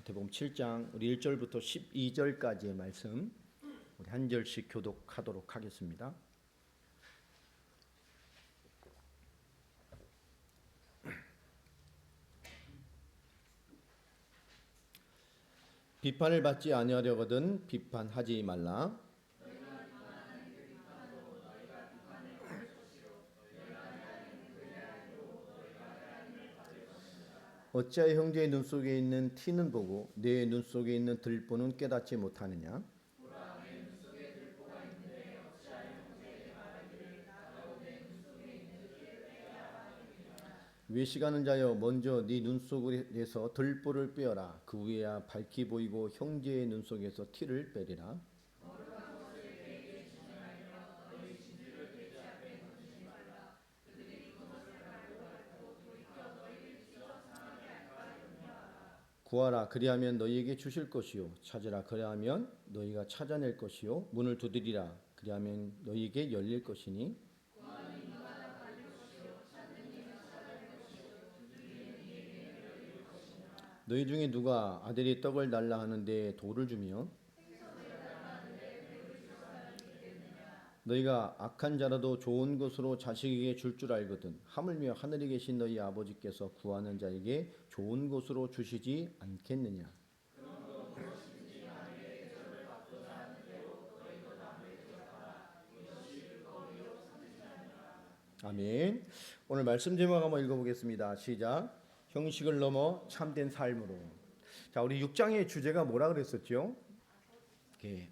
마태복음 7장 우리 1절부터 12절까지의 말씀 우리 한 절씩 교독하도록 하겠습니다. 비판을 받지 아니하려거든 비판하지 말라. 어찌하여 형제의 눈 속에 있는 티는 보고 내 눈 속에 있는 들보는 깨닫지 못하느냐? 외식하는 자여 먼저 네 눈 속에서 들보를 빼어라. 그 후에야 밝히 보이고 형제의 눈 속에서 티를 빼리라. 구하라 그리하면 너희에게 주실 것이요 찾으라 그리하면 너희가 찾아낼 것이요 문을 두드리라 그리하면 너희에게 열릴 것이니 너희 중에 누가 아들이 떡을 달라 하는데 돌을 주며 너희가 악한 자라도 좋은 것으로 자식에게 줄 줄 알거든 하물며 하늘에 계신 너희 아버지께서 구하는 자에게 좋은 것으로 주시지 않겠느냐. 아멘. 오늘 말씀 제목 한번 읽어보겠습니다. 시작. 형식을 넘어 참된 삶으로. 자, 우리 6장의 주제가 뭐라 그랬었죠?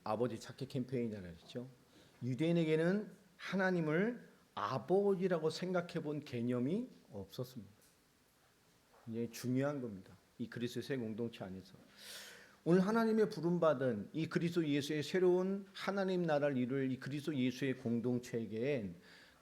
아버지 찾기 캠페인이라고 했죠. 유대인에게는 하나님을 아버지라고 생각해 본 개념이 없었습니다. 굉장히 중요한 겁니다. 이 그리스도의 새 공동체 안에서. 오늘 하나님의 부름받은 이 그리스도 예수의 새로운 하나님 나라를 이룰 이 그리스도 예수의 공동체에겐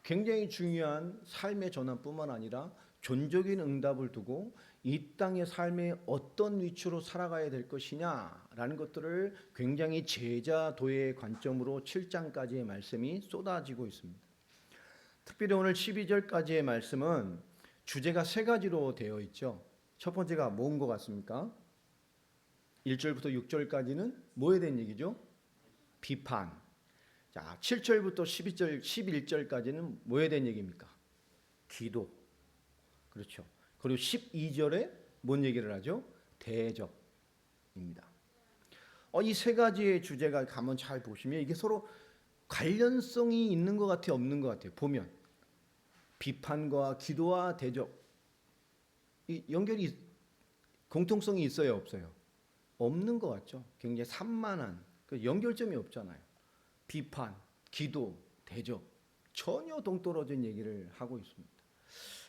굉장히 중요한 삶의 전환뿐만 아니라 존적인 응답을 두고 이 땅의 삶의 어떤 위치로 살아가야 될 것이냐라는 것들을 굉장히 제자도의 관점으로 7장까지의 말씀이 쏟아지고 있습니다. 특별히 오늘 12절까지의 말씀은 주제가 세 가지로 되어 있죠. 첫 번째가 뭔 것 같습니까? 1절부터 6절까지는 뭐에 대한 얘기죠? 비판. 자, 7절부터 11절까지는 뭐에 대한 얘기입니까? 기도. 그렇죠. 그리고 12절에 뭔 얘기를 하죠? 대적입니다. 이 세 가지의 주제가 가면 잘 보시면 이게 서로 관련성이 있는 것 같아요, 없는 것 같아요. 보면 비판과 기도와 대적 이 연결이 공통성이 있어요, 없어요? 없는 것 같죠. 굉장히 산만한 연결점이 없잖아요. 비판, 기도, 대적 전혀 동떨어진 얘기를 하고 있습니다.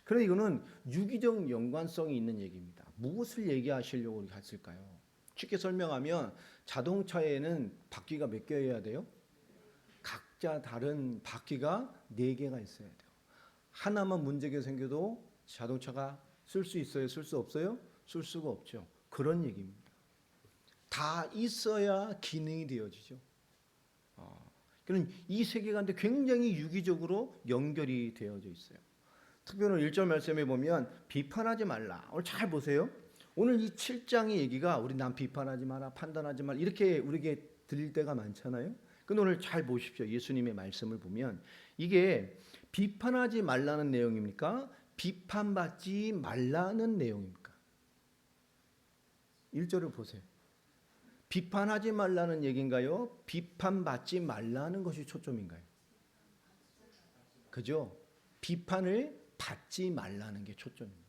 그런데 이거는 유기적 연관성이 있는 얘기입니다. 무엇을 얘기하시려고 했을까요? 쉽게 설명하면 자동차에는 바퀴가 몇 개여야 돼요? 각자 다른 바퀴가 4개가 있어야 돼요. 하나만 문제가 생겨도 자동차가 쓸 수 있어요? 쓸 수 없어요? 쓸 수가 없죠. 그런 얘기입니다. 다 있어야 기능이 되어지죠. 그럼 이 세계관도 굉장히 유기적으로 연결이 되어져 있어요. 특별히 1절 말씀에 보면 비판하지 말라. 오늘 잘 보세요. 오늘 이 7장의 얘기가 우리 남 비판하지 마라, 판단하지 말라 이렇게 우리에게 들릴 때가 많잖아요. 근데 오늘 잘 보십시오. 예수님의 말씀을 보면 이게 비판하지 말라는 내용입니까? 비판받지 말라는 내용입니까? 1절을 보세요. 비판하지 말라는 얘기인가요? 비판받지 말라는 것이 초점인가요? 그죠? 비판을 받지 말라는 게 초점입니다.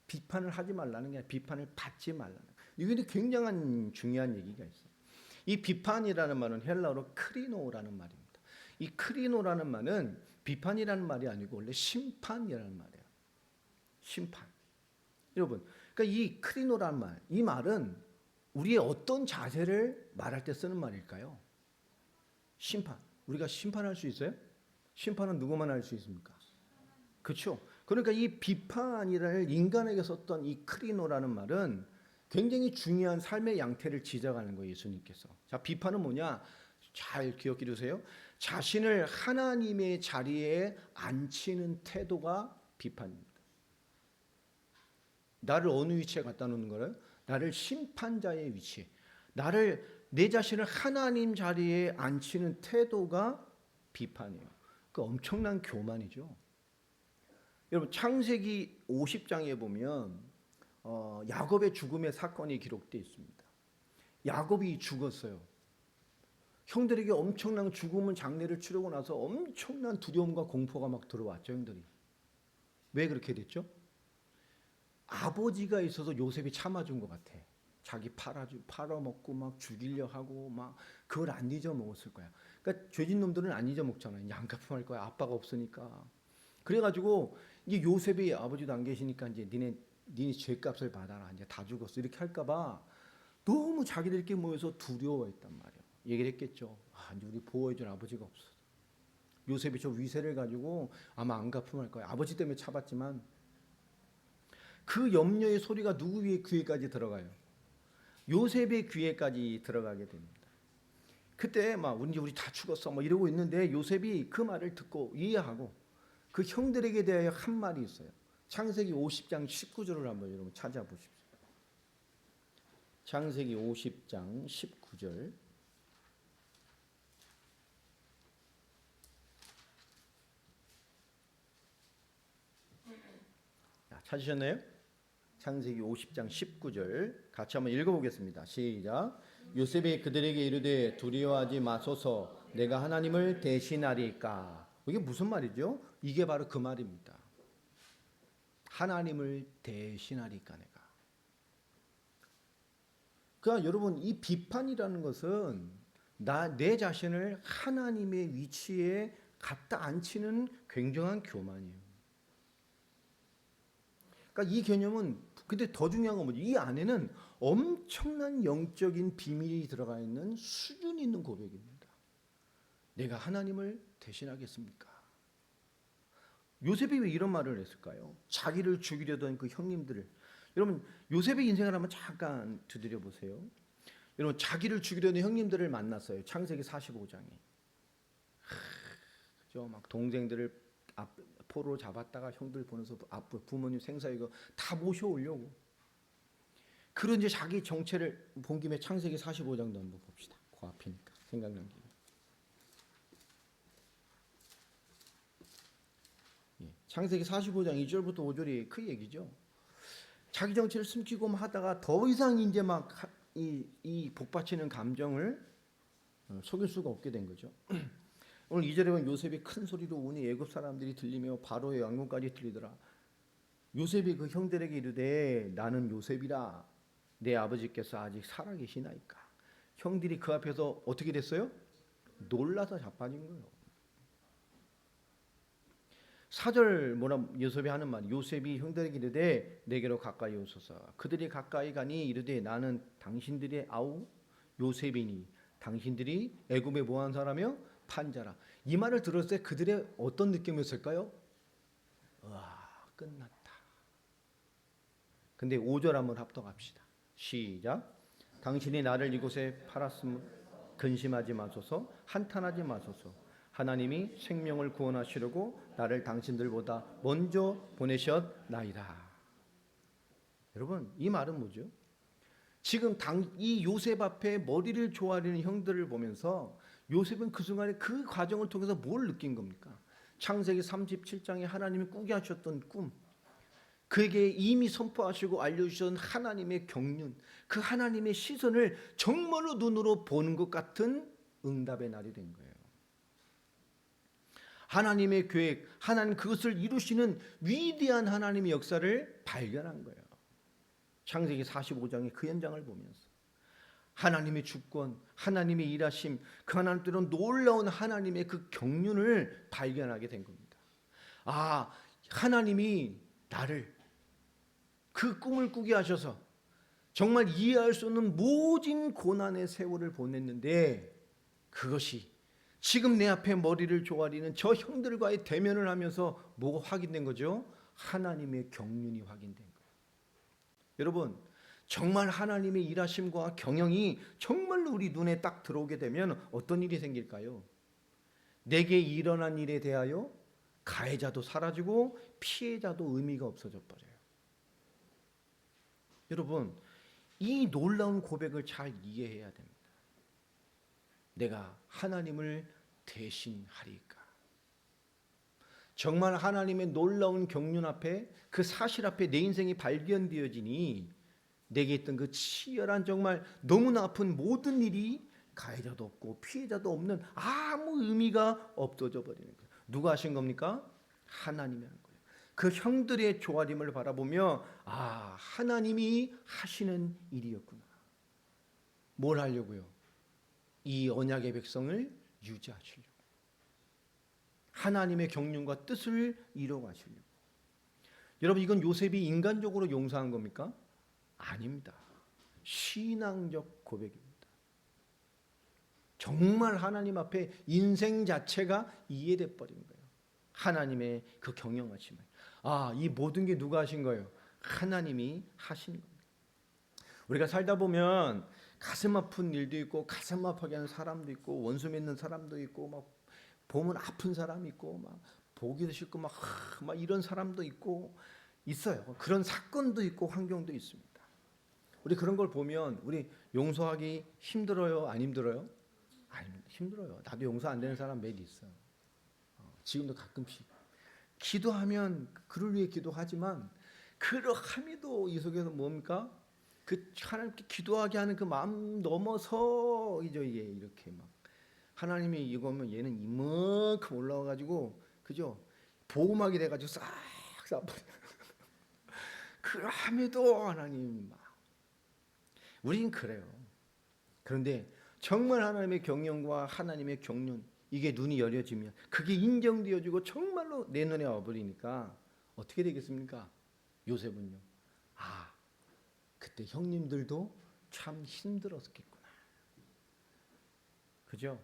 비판을 하지 말라는 게 아니라 비판을 받지 말라는 거예요. 이게 굉장한 중요한 얘기가 있어요. 이 비판이라는 말은 헬라어로 크리노라는 말입니다. 이 크리노라는 말은 비판이라는 말이 아니고 원래 심판이라는 말이에요. 심판. 여러분, 그러니까 이 크리노라는 말, 이 말은 우리의 어떤 자세를 말할 때 쓰는 말일까요? 심판. 우리가 심판할 수 있어요? 심판은 누구만 할 수 있습니까? 그렇죠. 그러니까 이 비판이라는 인간에게 썼던 이 크리노라는 말은 굉장히 중요한 삶의 양태를 지적하는 거예요. 예수님께서. 자, 비판은 뭐냐? 잘 기억해 두세요. 자신을 하나님의 자리에 앉히는 태도가 비판입니다. 나를 어느 위치에 갖다 놓는 거예요? 나를 심판자의 위치에, 내 자신을 하나님 자리에 앉히는 태도가 비판이에요. 그 엄청난 교만이죠. 여러분 창세기 50장에 보면 야곱의 죽음의 사건이 기록되어 있습니다. 야곱이 죽었어요. 형들에게 엄청난 죽음을 장례를 치르고 나서 엄청난 두려움과 공포가 막 들어왔죠, 형들이. 왜 그렇게 됐죠? 아버지가 있어서 요셉이 참아준 것 같아. 자기 팔아먹고 막 죽이려 하고 막 그걸 안 잊어먹었을 거야. 그러니까 죄진 놈들은 안 잊어먹잖아요. 양가품할 거야. 아빠가 없으니까. 그래가지고 이게 요셉이 아버지도 안 계시니까 이제 니네 죄값을 받아라. 이제 다 죽었어. 이렇게 할까봐 너무 자기들끼리 모여서 두려워했단 말이에요. 얘기를 했겠죠. 이제 우리 보호해줄 아버지가 없어. 요셉이 저 위세를 가지고 아마 안 갚음할 거야. 아버지 때문에 참았지만 그 염려의 소리가 누구 귀에까지 들어가요? 요셉의 귀에까지 들어가게 됩니다. 그때 막 우리 다 죽었어 뭐 이러고 있는데 요셉이 그 말을 듣고 이해하고 그 형들에게 대하여 한 말이 있어요. 창세기 50장 19절을 한번 여러분 찾아보십시오. 창세기 50장 19절. 찾으셨나요? 창세기 50장 19절 같이 한번 읽어보겠습니다. 시작. 요셉이 그들에게 이르되 두려워하지 마소서 내가 하나님을 대신하리까. 이게 무슨 말이죠? 이게 바로 그 말입니다. 하나님을 대신하리까 내가. 그러니까 여러분 이 비판이라는 것은 내 자신을 하나님의 위치에 갖다 앉히는 굉장한 교만이에요. 그러니까 이 개념은 근데 더 중요한 건 뭐지? 이 안에는 엄청난 영적인 비밀이 들어가 있는 수준 있는 고백입니다. 내가 하나님을 대신하겠습니까? 요셉이 왜 이런 말을 했을까요? 자기를 죽이려던 그 형님들을. 여러분 요셉의 인생을 한번 잠깐 두드려 보세요. 여러분 자기를 죽이려는 형님들을 만났어요. 창세기 45장에. 그죠? 막 동생들을 포로 잡았다가 형들 보내서 부모님 생사이고 다 모셔오려고. 그런 이제 자기 정체를 본 김에 창세기 45장도 한번 봅시다. 그 앞이니까 생각난 김에. 창세기 45장 2절부터 5절이 그 얘기죠. 자기 정체를 숨기고 하다가 더 이상 이제 막 이 복받치는 감정을 속일 수가 없게 된 거죠. 오늘 2절에 보면 요셉이 큰 소리로 우니 애굽 사람들이 들리며 바로의 왕궁까지 들리더라. 요셉이 그 형들에게 이르되 나는 요셉이라 내 아버지께서 아직 살아계시나이까. 형들이 그 앞에서 어떻게 됐어요? 놀라서 자빠진 거예요. 4절 요셉이 하는 말. 요셉이 형들에게 이르되 내게로 가까이 오소서. 그들이 가까이 가니 이르되 나는 당신들의 아우 요셉이니 당신들이 애굽에 뭐한 사람이요? 판자라. 이 말을 들었을 때 그들의 어떤 느낌이었을까요? 와, 끝났다. 근데 5절 한번 합독합시다. 시작. 당신이 나를 이곳에 팔았음을 근심하지 마소서, 한탄하지 마소서. 하나님이 생명을 구원하시려고 나를 당신들보다 먼저 보내셨나이다. 여러분 이 말은 뭐죠? 지금 이 요셉 앞에 머리를 조아리는 형들을 보면서 요셉은 그 순간에 그 과정을 통해서 뭘 느낀 겁니까? 창세기 37장에 하나님이 꾸게 하셨던 꿈, 그에게 이미 선포하시고 알려주신 하나님의 경륜, 그 하나님의 시선을 정말로 눈으로 보는 것 같은 응답의 날이 된 거예요. 하나님의 계획, 하나님 그것을 이루시는 위대한 하나님의 역사를 발견한 거예요. 창세기 45장의 그 현장을 보면서 하나님의 주권, 하나님의 일하심, 그 하나님께로 놀라운 하나님의 그 경륜을 발견하게 된 겁니다. 하나님이 나를 그 꿈을 꾸게 하셔서 정말 이해할 수 없는 모진 고난의 세월을 보냈는데 그것이 지금 내 앞에 머리를 조아리는 저 형들과의 대면을 하면서 뭐가 확인된 거죠? 하나님의 경륜이 확인된 거예요. 여러분 정말 하나님의 일하심과 경영이 정말로 우리 눈에 딱 들어오게 되면 어떤 일이 생길까요? 내게 일어난 일에 대하여 가해자도 사라지고 피해자도 의미가 없어져 버려요. 여러분, 이 놀라운 고백을 잘 이해해야 됩니다. 내가 하나님을 대신하리까? 정말 하나님의 놀라운 경륜 앞에, 그 사실 앞에 내 인생이 발견되어지니 내게 있던 그 치열한, 정말 너무나 아픈 모든 일이 가해자도 없고 피해자도 없는 아무 의미가 없어져 버리는 거예요. 누가 하신 겁니까? 하나님이 한 거예요. 그 형들의 조아림을 바라보며 하나님이 하시는 일이었구나. 뭘 하려고요? 이 언약의 백성을 유지하시려고, 하나님의 경륜과 뜻을 이뤄가시려고. 여러분, 이건 요셉이 인간적으로 용서한 겁니까? 아닙니다. 신앙적 고백입니다. 정말 하나님 앞에 인생 자체가 이해돼 버린 거예요. 하나님의 그 경영하심을. 이 모든 게 누가 하신 거예요? 하나님이 하신 겁니다. 우리가 살다 보면 가슴 아픈 일도 있고, 가슴 아프게 하는 사람도 있고, 원수 맺는 사람도 있고, 막 보면 아픈 사람이 있고, 막 보기도 싫고, 막 이런 사람도 있고 있어요. 그런 사건도 있고 환경도 있습니다. 우리 그런 걸 보면 우리 용서하기 힘들어요? 안 힘들어요? 아닙니다. 힘들어요. 나도 용서 안 되는 사람 몇 있어요. 지금도 가끔씩 기도하면 그를 위해 기도하지만, 그러함에도 이 속에서 뭡니까? 그 하나님께 기도하게 하는 그 마음 넘어서 이제 이렇게 막 하나님이 이거면 얘는 이만큼 올라와 가지고, 그죠? 보호막이 돼 가지고 싹 그럼에도 하나님 막, 우린 그래요. 그런데 정말 하나님의 경영과 하나님의 경륜, 이게 눈이 열려지면, 그게 인정되어지고 정말로 내 눈에 와버리니까 어떻게 되겠습니까? 요셉은요, 그때 형님들도 참 힘들었겠구나. 그죠?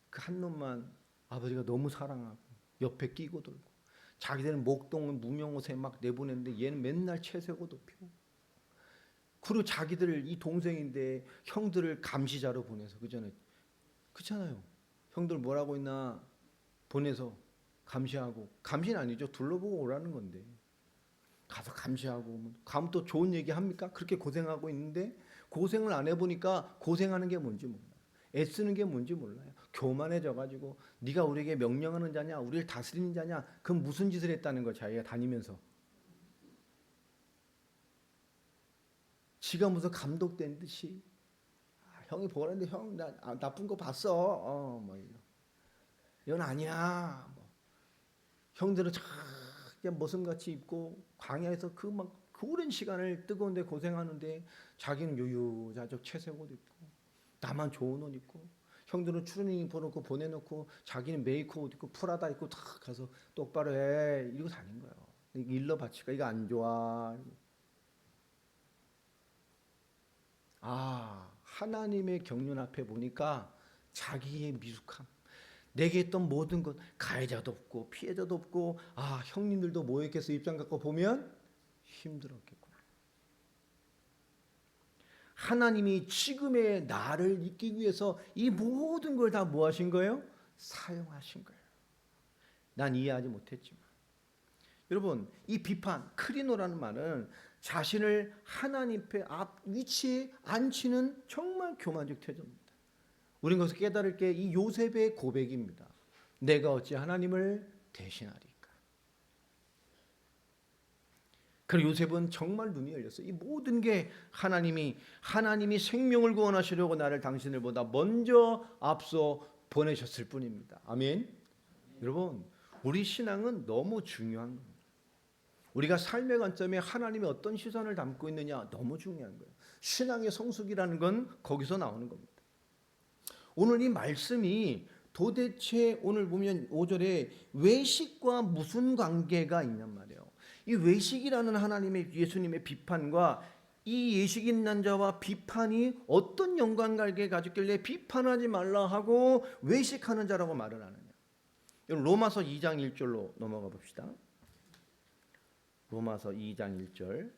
그 한 놈만 아버지가 너무 사랑하고 옆에 끼고 돌고, 자기들은 목동은 무명옷에 막 내보냈는데 얘는 맨날 채색옷 입히고, 그리고 자기들 이 동생인데 형들을 감시자로 보내서, 그렇잖아요. 형들 뭐라고 했나 보내서 감시하고, 감시는 아니죠. 둘러보고 오라는 건데 가서 감시하고, 가면 또 좋은 얘기 합니까? 그렇게 고생하고 있는데 고생을 안 해보니까 고생하는 게 뭔지 몰라요. 애쓰는 게 뭔지 몰라요. 교만해져가지고 네가 우리에게 명령하는 자냐, 우리를 다스리는 자냐, 그건 무슨 짓을 했다는 거, 자기가 다니면서. 지가 무슨 감독된 듯이 형이 보라는데 형 나 나쁜 거 봤어. 이건 아니야. 형들은 참 머슴같이 입고 광야에서 그 오랜 시간을 뜨거운데 고생하는데, 자기는 유유자적 채색옷 입고 나만 좋은 옷 입고, 형들은 추리닝 입어놓고 보내놓고 자기는 메이커 옷 입고 프라다 입고 다 가서 똑바로 해 이러고 다닌 거예요. 일러 바치가 이거 안 좋아. 하나님의 경륜 앞에 보니까 자기의 미숙함, 내게 했던 모든 것, 가해자도 없고 피해자도 없고, 형님들도 모였겠어. 입장 갖고 보면 힘들었겠구나. 하나님이 지금의 나를 있기 위해서 이 모든 걸 다 뭐 하신 거예요? 사용하신 거예요. 난 이해하지 못했지만. 여러분, 이 비판, 크리노라는 말은 자신을 하나님 앞에 위치에 앉히는 정말 교만적 태도입니다. 우리는 거기서 깨달을 게 이 요셉의 고백입니다. 내가 어찌 하나님을 대신하리까. 그리고 요셉은 정말 눈이 열렸어요. 이 모든 게 하나님이 생명을 구원하시려고 나를 당신을 보다 먼저 앞서 보내셨을 뿐입니다. 아멘. 여러분, 우리 신앙은 너무 중요한 겁니다. 우리가 삶의 관점에 하나님이 어떤 시선을 담고 있느냐, 너무 중요한 거예요. 신앙의 성숙이라는 건 거기서 나오는 겁니다. 오늘 이 말씀이 도대체 오늘 보면 5절에 외식과 무슨 관계가 있냔 말이에요. 이 외식이라는 하나님의, 예수님의 비판과 이 예식 있는 자와 비판이 어떤 연관관계를 가졌길래 비판하지 말라 하고 외식하는 자라고 말을 하느냐. 로마서 2장 1절로 넘어가 봅시다. 로마서 2장 1절.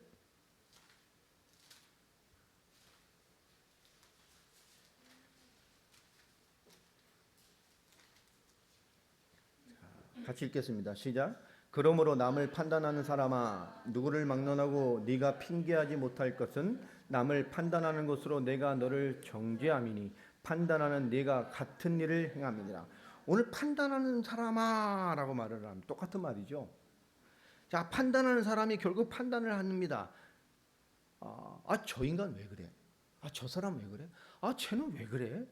같이 읽겠습니다. 시작. 그러므로 남을 판단하는 사람아, 누구를 막론하고 네가 핑계하지 못할 것은 남을 판단하는 것으로 내가 너를 정죄함이니 판단하는 네가 같은 일을 행함이니라. 오늘 판단하는 사람아라고 말을 하면 똑같은 말이죠. 자, 판단하는 사람이 결국 판단을 합니다. 저 인간 왜 그래? 저 사람 왜 그래? 쟤는 왜 그래?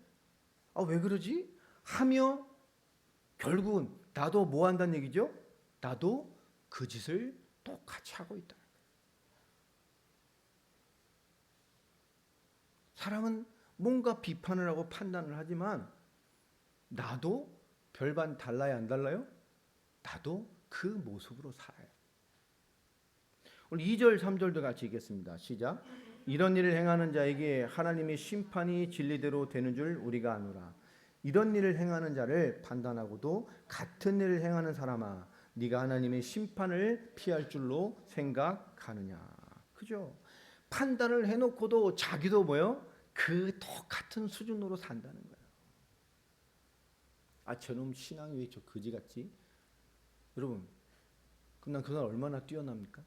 왜 그러지? 하며 결국은 나도 뭐 한다는 얘기죠? 나도 그 짓을 똑같이 하고 있다. 사람은 뭔가 비판을 하고 판단을 하지만 나도 별반 달라요, 안 달라요? 나도 그 모습으로 살아요. 오늘 2절, 3절도 같이 읽겠습니다. 시작. 이런 일을 행하는 자에게 하나님의 심판이 진리대로 되는 줄 우리가 아노라. 이런 일을 행하는 자를 판단하고도 같은 일을 행하는 사람아, 네가 하나님의 심판을 피할 줄로 생각하느냐. 그죠? 판단을 해놓고도 자기도 뭐요? 그 똑같은 수준으로 산다는 거예요. 저놈 신앙이 왜 저 거지 같지? 여러분, 그럼 난 그 사람 얼마나 뛰어납니까?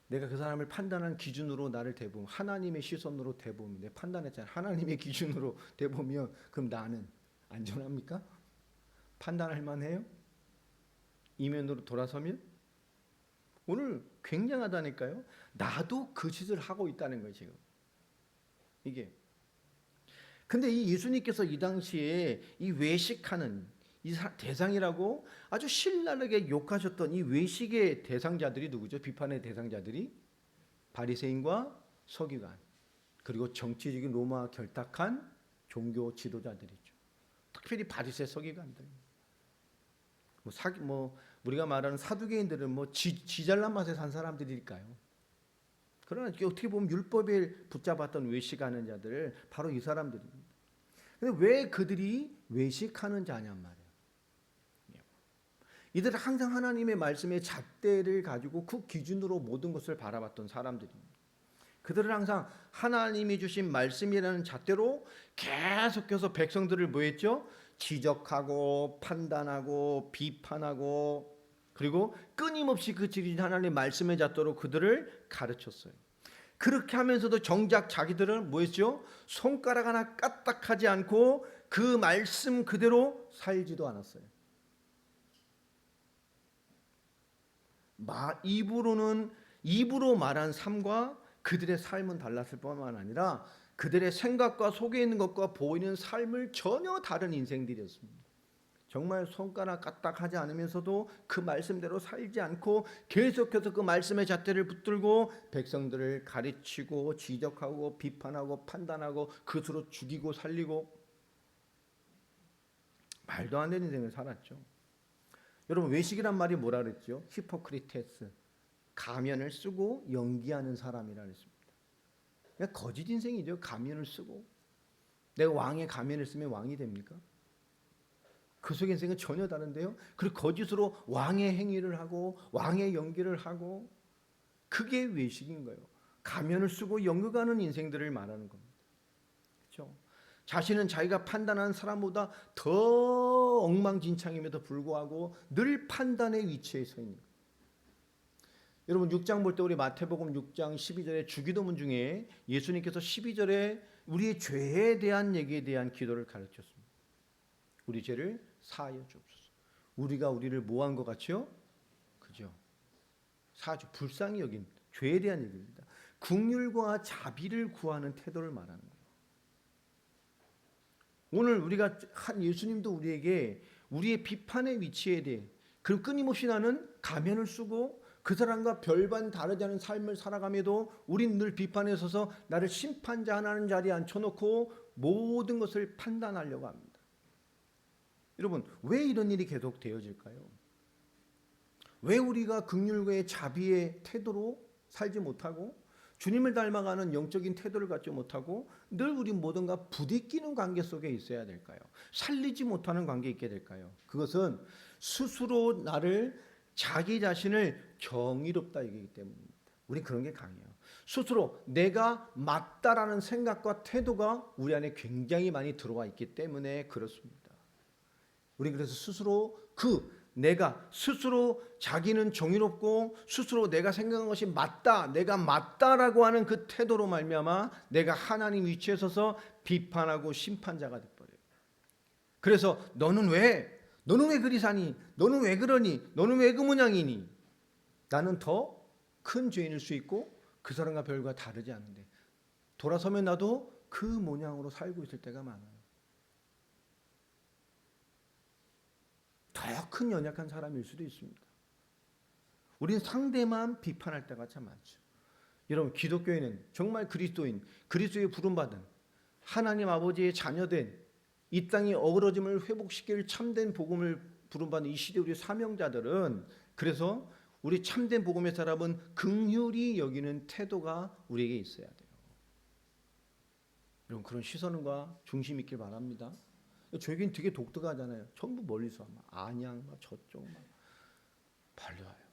내가 그 사람을 판단하는 기준으로 나를 대보면 하나님의 시선으로 대보면 내 판단했잖아요. 하나님의 기준으로 대보면 그럼 나는 안전합니까? 판단할 만해요? 이면으로 돌아서면? 오늘 굉장하다니까요. 나도 그 짓을 하고 있다는 거예요, 지금. 이게. 근데 이 예수님께서 이 당시에 이 외식하는 이 대상이라고 아주 신랄하게 욕하셨던 이 외식의 대상자들이 누구죠? 비판의 대상자들이 바리새인과 서기관, 그리고 정치적인 로마 결탁한 종교 지도자들이죠. 특별히 바리새 서기관들. 우리가 말하는 사두개인들은 지잘난 맛에 산 사람들일까요? 그러나 어떻게 보면 율법에 붙잡았던 외식하는 자들 바로 이 사람들입니다. 근데 왜 그들이 외식하는 자냔 말이에요. 이들은 항상 하나님의 말씀의 잣대를 가지고 그 기준으로 모든 것을 바라봤던 사람들입니다. 그들은 항상 하나님이 주신 말씀이라는 잣대로 계속해서 백성들을 뭐 했죠? 지적하고 판단하고 비판하고 그리고 끊임없이 그 지kin 하나님의 말씀의 잣대로 그들을 가르쳤어요. 그렇게 하면서도 정작 자기들은 뭐 했죠? 손가락 하나 까딱하지 않고 그 말씀 그대로 살지도 않았어요. 입으로 말한 삶과 그들의 삶은 달랐을 뿐만 아니라 그들의 생각과 속에 있는 것과 보이는 삶을 전혀 다른 인생들이었습니다. 정말 손가락 까딱하지 않으면서도 그 말씀대로 살지 않고 계속해서 그 말씀의 잣대를 붙들고 백성들을 가르치고 지적하고 비판하고 판단하고 그것으로 죽이고 살리고 말도 안 되는 인생을 살았죠. 여러분, 외식이란 말이 뭐라 그랬죠? 히포크리테스, 가면을 쓰고 연기하는 사람이라 그랬습니다. 그냥 거짓 인생이죠. 가면을 쓰고. 내가 왕의 가면을 쓰면 왕이 됩니까? 그 속의 인생은 전혀 다른데요. 그리고 거짓으로 왕의 행위를 하고 왕의 연기를 하고 그게 외식인 거예요. 가면을 쓰고 연극하는 인생들을 말하는 겁니다. 그렇죠? 자신은 자기가 판단하는 사람보다 더 엉망진창임에도 불구하고 늘 판단의 위치에 서 있는 거예요. 여러분 6장 볼 때 우리 마태복음 6장 12절에 주기도문 중에 예수님께서 12절에 우리의 죄에 대한 얘기에 대한 기도를 가르쳤습니다. 우리 죄를 사하여 주옵소서. 우리가 우리를 뭐한 것 같죠? 그죠? 사주 불쌍히 여긴 죄에 대한 얘기입니다. 긍휼과 자비를 구하는 태도를 말하는 거예요. 오늘 우리가 한 예수님도 우리에게 우리의 비판의 위치에 대해 그리고 끊임없이 나는 가면을 쓰고 그 사람과 별반 다르지 않은 삶을 살아가며도 우린 늘 비판에 서서 나를 심판자 하나는 자리에 앉혀놓고 모든 것을 판단하려고 합니다. 여러분, 왜 이런 일이 계속 되어질까요? 왜 우리가 긍휼과의 자비의 태도로 살지 못하고 주님을 닮아가는 영적인 태도를 갖지 못하고 늘 우리 모든가 부딪히는 관계 속에 있어야 될까요? 살리지 못하는 관계에 있게 될까요? 그것은 스스로 나를 자기 자신을 정의롭다 얘기이기 때문입니다. 우리 그런 게 강해요. 스스로 내가 맞다라는 생각과 태도가 우리 안에 굉장히 많이 들어와 있기 때문에 그렇습니다. 우리 그래서 스스로 그 내가 스스로 자기는 정의롭고 스스로 내가 생각한 것이 맞다, 내가 맞다라고 하는 그 태도로 말미암아 내가 하나님 위치에 서서 비판하고 심판자가 돼버려요. 그래서 너는 왜 그리 사니? 너는 왜 그러니? 너는 왜 그 모양이니? 나는 더 큰 죄인일 수 있고 그 사람과 별과 다르지 않은데 돌아서면 나도 그 모양으로 살고 있을 때가 많아요. 더 큰 연약한 사람일 수도 있습니다. 우리는 상대만 비판할 때가 참 많죠. 여러분, 기독교인은 정말 그리스도의 부름받은 하나님 아버지의 자녀된 이 땅의 어그러짐을 회복시킬 참된 복음을 부름받는 이 시대 우리 사명자들은, 그래서 우리 참된 복음의 사람은 긍휼히 여기는 태도가 우리에게 있어야 돼요. 여러분, 그런 시선과 중심 있길 바랍니다. 저에겐 되게 독특하잖아요. 전부 멀리서 막 안양, 막 저쪽 막 발려와요.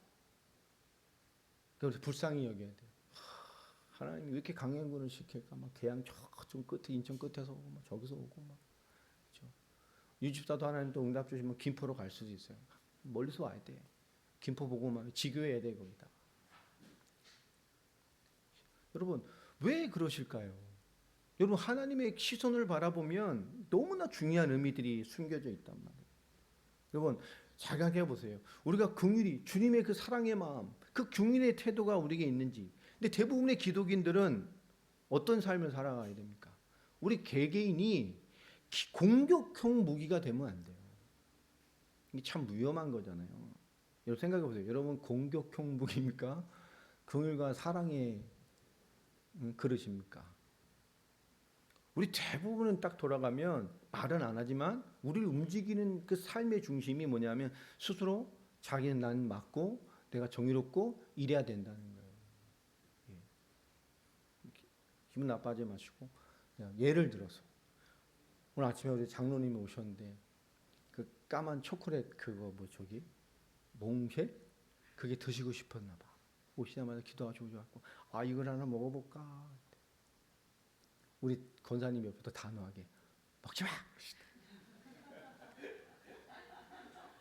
그래서 불쌍히 여겨야 돼요. 하나님 왜 이렇게 강행군을 시킬까? 막 계양 저쪽 끝에 인천 끝에서 오고 막 저기서 오고 막. 그렇죠? 유집사도 하나님 또 응답 주시면 김포로 갈 수도 있어요. 멀리서 와야 돼. 김포 보고 막 지교해야 돼 거기다. 여러분, 왜 그러실까요? 여러분, 하나님의 시선을 바라보면 너무나 중요한 의미들이 숨겨져 있단 말이에요. 여러분, 잘 생각해 보세요. 우리가 긍휼히 주님의 그 사랑의 마음, 그 긍휼의 태도가 우리에게 있는지. 근데 대부분의 기독인들은 어떤 삶을 살아가야 됩니까? 우리 개개인이 공격형 무기가 되면 안 돼요. 이게 참 위험한 거잖아요. 여러분 생각해 보세요. 여러분 공격형 무기입니까? 긍휼과 사랑의 그릇입니까? 우리 대부분은 딱 돌아가면 말은 안 하지만 우리를 움직이는 그 삶의 중심이 뭐냐면 스스로 자기는 난 맞고 내가 정의롭고 이래야 된다는 거예요. 예. 기분 나빠하지 마시고 예를 들어서 오늘 아침에 우리 장로님이 오셨는데 그 까만 초콜릿 그거 뭐 저기 몽쉘 그게 드시고 싶었나 봐. 오시자마자 기도하시고 오셔갖고 아 이걸 하나 먹어볼까. 우리 권사님 옆에서 단호하게 먹지 마.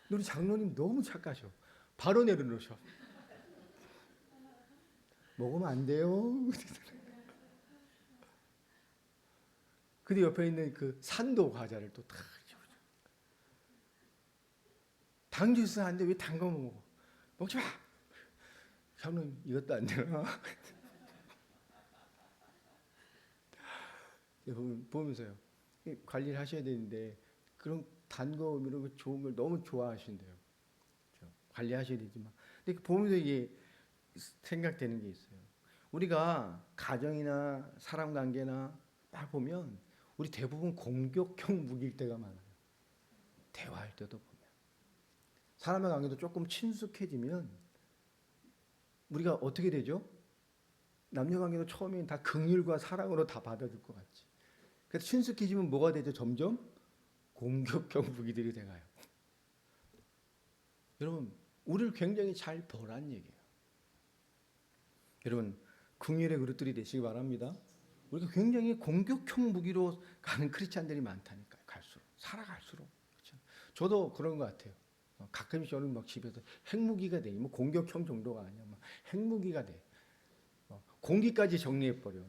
우리 장로님 너무 착하셔. 바로 내려놓으셔. 먹으면 안 돼요. 근데 옆에 있는 그 산도 과자를 또 탁 집어줘. 당 주스 하는데 왜 단 거 먹어? 먹지 마. 장로님 이것도 안 되나? 보면서요. 관리를 하셔야 되는데 그런 단 거 이런 거 좋은 걸 너무 좋아하신대요. 그렇죠? 관리하셔야 되지만, 근데 보면서 이게 생각되는 게 있어요. 우리가 가정이나 사람 관계나 딱 보면 우리 대부분 공격형 무기일 때가 많아요. 대화할 때도 보면 사람의 관계도 조금 친숙해지면 우리가 어떻게 되죠? 남녀 관계도 처음엔 다 긍휼과 사랑으로 다 받아줄 것 같지. 그래서 친숙해지면 뭐가 되죠? 점점 공격형 무기들이 돼가요. 여러분, 우리를 굉장히 잘 보란 얘기예요. 여러분, 긍휼의 그릇들이 되시기 바랍니다. 우리가 굉장히 공격형 무기로 가는 크리스찬들이 많다니까요. 살아갈수록. 그렇죠? 저도 그런 것 같아요. 가끔씩 저는 막 집에서 핵무기가 돼. 뭐 공격형 정도가 아니야. 막 핵무기가 돼. 공기까지 정리해버려.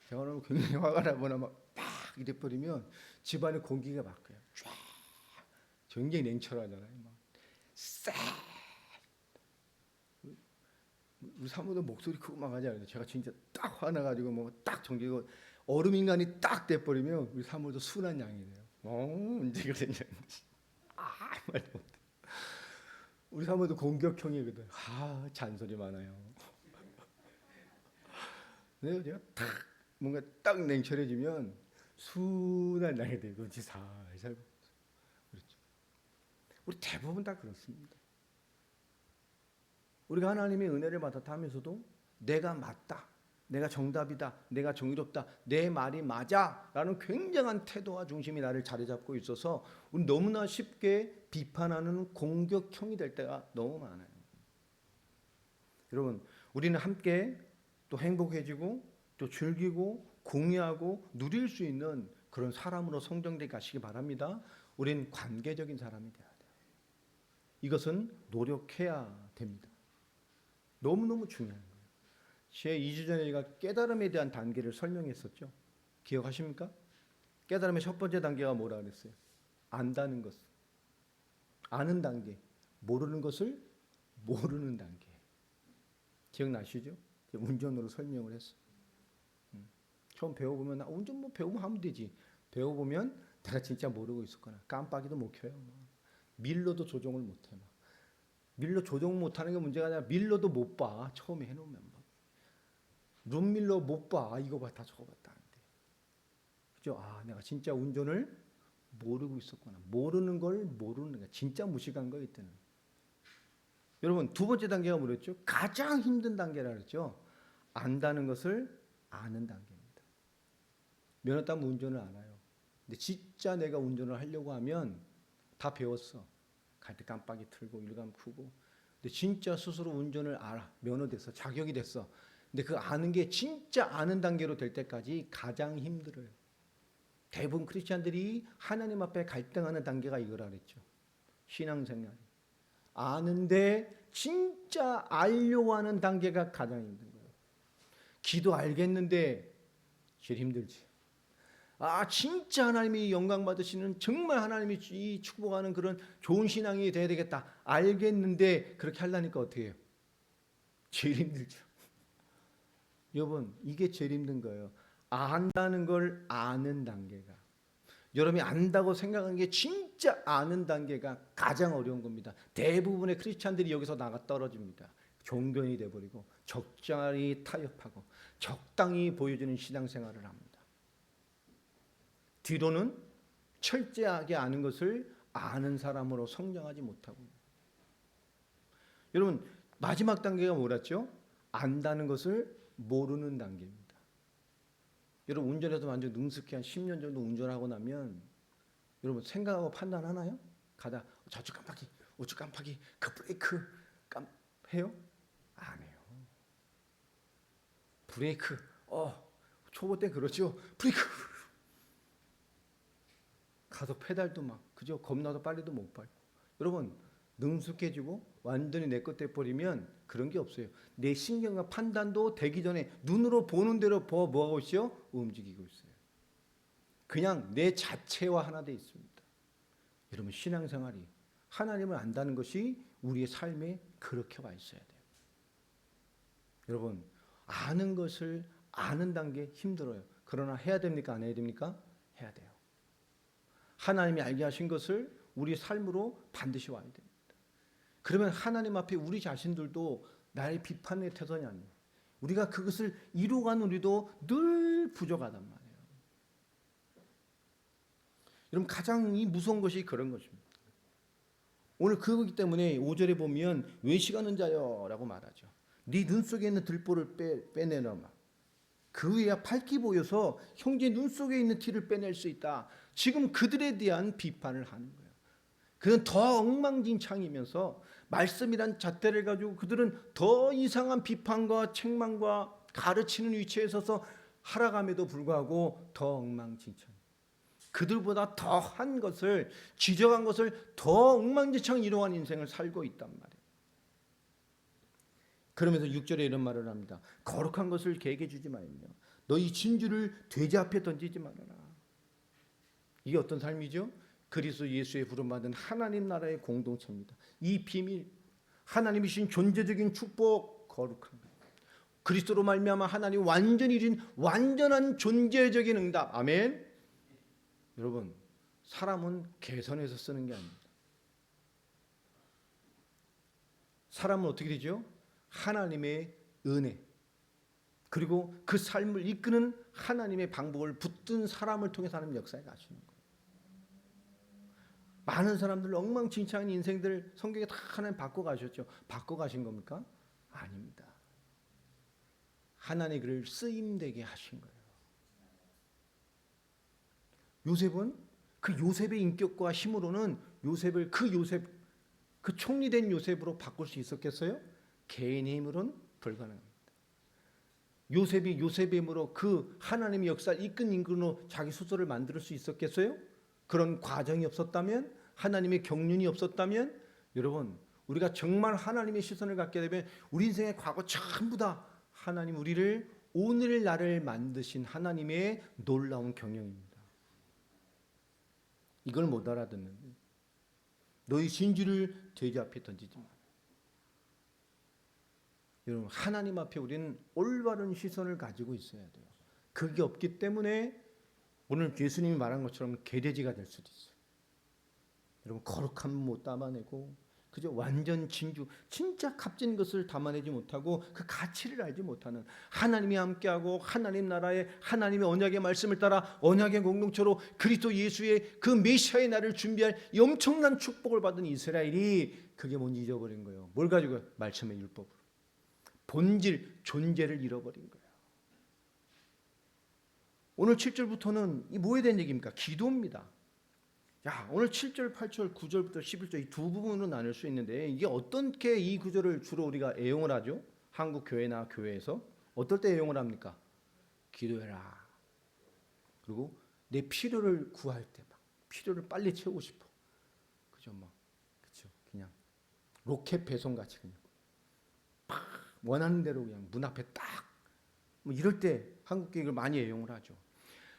제가 굉장히 화가 나거나 막 이래버리면 집안에 공기가 바뀌어요. 쫙. 굉장히 냉철하잖아요. 막 싹. 우리 사모도 목소리 크고 막 하지 않아요. 제가 진짜 딱 화나가지고 뭐 딱 정지고 얼음 인간이 딱 돼버리면 우리 사모도 순한 양이 돼요. 언제 그랬냐. 말도 못해. 우리 사모도 공격형이거든. 잔소리 많아요. 제가 딱 뭔가 딱 냉철해지면 순한 양이 돼요. 눈치 살살. 그렇죠. 우리 대부분 다 그렇습니다. 우리가 하나님의 은혜를 받았다 하면서도 내가 맞다, 내가 정답이다, 내가 정의롭다, 내 말이 맞아 라는 굉장한 태도와 중심이 나를 자리 잡고 있어서 우리 너무나 쉽게 비판하는 공격형이 될 때가 너무 많아요. 여러분, 우리는 함께 또 행복해지고 또 즐기고 공유하고 누릴 수 있는 그런 사람으로 성장돼 가시기 바랍니다. 우린 관계적인 사람이 돼야 돼요. 이것은 노력해야 됩니다. 너무너무 중요한 거예요. 제 2주 전에 제가 깨달음에 대한 단계를 설명했었죠. 기억하십니까? 깨달음의 첫 번째 단계가 뭐라 그랬어요? 안다는 것. 아는 단계. 모르는 것을 모르는 단계. 기억나시죠? 운전으로 설명을 했어요. 처음 배워보면 운전 뭐 배우면 하면 되지. 배워보면 내가 진짜 모르고 있었거나 깜빡이도 못 켜요. 밀러도 조종을 못해. 밀러 조종 못하는 게 문제가 아니라 밀러도 못 봐. 처음에 해놓으면 룸밀러 못 봐. 이거 봤다 저거 봤다 하는데. 그죠? 내가 진짜 운전을 모르고 있었구나. 모르는 걸 모르는 거야. 진짜 무식한 거 이때는. 여러분 두 번째 단계가 뭐랬죠? 가장 힘든 단계라 그랬죠. 안다는 것을 아는 단계입니다. 면허 따면 운전을 알아요. 근데 진짜 내가 운전을 하려고 하면 다 배웠어. 갈 때 깜빡이 틀고 일감 끄고. 근데 진짜 스스로 운전을 알아. 면허 됐어. 자격이 됐어. 근데 그 아는 게 진짜 아는 단계로 될 때까지 가장 힘들어요. 대부분 크리스찬들이 하나님 앞에 갈등하는 단계가 이거라 그랬죠. 신앙생활. 아는데 진짜 알려고 하는 단계가 가장 힘든 거예요. 기도 알겠는데 제일 힘들지. 진짜 하나님이 영광 받으시는 정말 하나님이 축복하는 그런 좋은 신앙이 돼야 되겠다. 알겠는데 그렇게 하려니까 어떻게 해요? 제일 힘들죠. 여러분 이게 제일 힘든 거예요. 안다는 걸 아는 단계가. 여러분이 안다고 생각하는 게 진짜 아는 단계가 가장 어려운 겁니다. 대부분의 크리스찬들이 여기서 나가 떨어집니다. 종교인이 돼버리고 적절히 타협하고 적당히 보여주는 신앙생활을 합니다. 뒤로는 철저하게 아는 것을 아는 사람으로 성장하지 못하고. 여러분 마지막 단계가 뭐랬죠? 안다는 것을 모르는 단계입니다. 여러분 운전해서 완전 능숙해 한 10년 정도 운전하고 나면 여러분 생각하고 판단하나요? 가다 좌측 깜빡이, 우측 깜빡이, 그 브레이크 해요? 안 해요. 브레이크, 초보 때 그렇죠. 브레이크. 가서 페달도 막 그죠? 겁나서 빨리도 못 밟고. 여러분 능숙해지고 완전히 내 것 돼버리면 그런 게 없어요. 내 신경과 판단도 되기 전에 눈으로 보는 대로 뭐하고 있어요? 움직이고 있어요. 그냥 내 자체와 하나 돼 있습니다. 여러분 신앙생활이 하나님을 안다는 것이 우리의 삶에 그렇게 와 있어야 돼요. 여러분 아는 것을 아는 단계 힘들어요. 그러나 해야 됩니까? 안 해야 됩니까? 해야 돼요. 하나님이 알게 하신 것을 우리 삶으로 반드시 와야 됩니다. 그러면 하나님 앞에 우리 자신들도 나의 비판의 태선이 아니에요. 우리가 그것을 이루어가는 우리도 늘 부족하단 말이에요. 여러분 가장 무서운 것이 그런 것입니다. 오늘 그거기 때문에 5절에 보면 외식하는 자여 라고 말하죠. 네 눈 속에 있는 들보를 빼내놔마. 그 위에 밝기 보여서 형제 눈 속에 있는 티를 빼낼 수 있다. 지금 그들에 대한 비판을 하는 거예요. 그는 더 엉망진창이면서 말씀이란 잣대를 가지고 그들은 더 이상한 비판과 책망과 가르치는 위치에 서서 하락함에도 불구하고 더 엉망진창. 그들보다 더한 것을 지적한 것을 더 엉망진창 이러한 인생을 살고 있단 말이에요. 그러면서 6절에 이런 말을 합니다. 거룩한 것을 개에게 주지 말며 너희 진주를 돼지 앞에 던지지 말아라. 이게 어떤 삶이죠? 그리스도 예수의 부름받은 하나님 나라의 공동체입니다. 이 비밀, 하나님이 주신 존재적인 축복, 거룩한 것. 그리스도로 말미암아 하나님 완전히 이룬 완전한 존재적인 응답. 아멘. 여러분, 사람은 개선해서 쓰는 게 아닙니다. 사람은 어떻게 되죠? 하나님의 은혜, 그리고 그 삶을 이끄는 하나님의 방법을 붙든 사람을 통해서 하는 역사에 가시는 거예요. 많은 사람들 엉망진창한 인생들 성경에 다 하나님 바꿔가셨죠. 바꿔가신 겁니까? 아닙니다. 하나님의 그를 쓰임되게 하신 거예요. 요셉은 그 요셉의 인격과 힘으로는 요셉을 그 총리된 요셉으로 바꿀 수 있었겠어요? 개인의 힘으로는 불가능합니다. 요셉이 요셉의 힘으로 그 하나님의 역사를 이끈 인간으로 자기 스스로를 만들 수 있었겠어요? 그런 과정이 없었다면, 하나님의 경륜이 없었다면 여러분, 우리가 정말 하나님의 시선을 갖게 되면 우리 인생의 과거 전부 다 하나님 우리를 오늘 나를 만드신 하나님의 놀라운 경영입니다. 이걸 못 알아듣는 너희 진주를 돼지 앞에 던지지 마. 여러분, 하나님 앞에 우리는 올바른 시선을 가지고 있어야 돼요. 그게 없기 때문에 오늘 예수님이 말한 것처럼 개돼지가 될 수도 있어요. 여러분, 거룩함 못 담아내고 그저 완전 진주, 진짜 값진 것을 담아내지 못하고 그 가치를 알지 못하는, 하나님이 함께하고 하나님 나라의 하나님의 언약의 말씀을 따라 언약의 공동체로 그리스도 예수의 그 메시아의 날을 준비할 이 엄청난 축복을 받은 이스라엘이 그게 뭔지 잊어버린 거예요. 뭘 가지고? 말씀의 율법으로 본질, 존재를 잃어버린 거예요. 오늘 7절부터는 이 뭐에 대한 얘기입니까? 기도입니다. 야, 오늘 7절, 8절, 9절부터 11절 이 두 부분으로 나눌 수 있는데, 이게 어떻게 이 구절을 주로 우리가 애용을 하죠? 한국 교회나 교회에서 어떨 때 애용을 합니까? 기도해라. 그리고 내 필요를 구할 때 막 필요를 빨리 채우고 싶어. 그죠? 막 그렇죠. 그냥 로켓 배송 같이 그냥 팍 원하는 대로 그냥 문 앞에 딱 뭐 이럴 때 한국 교회를 많이 애용을 하죠.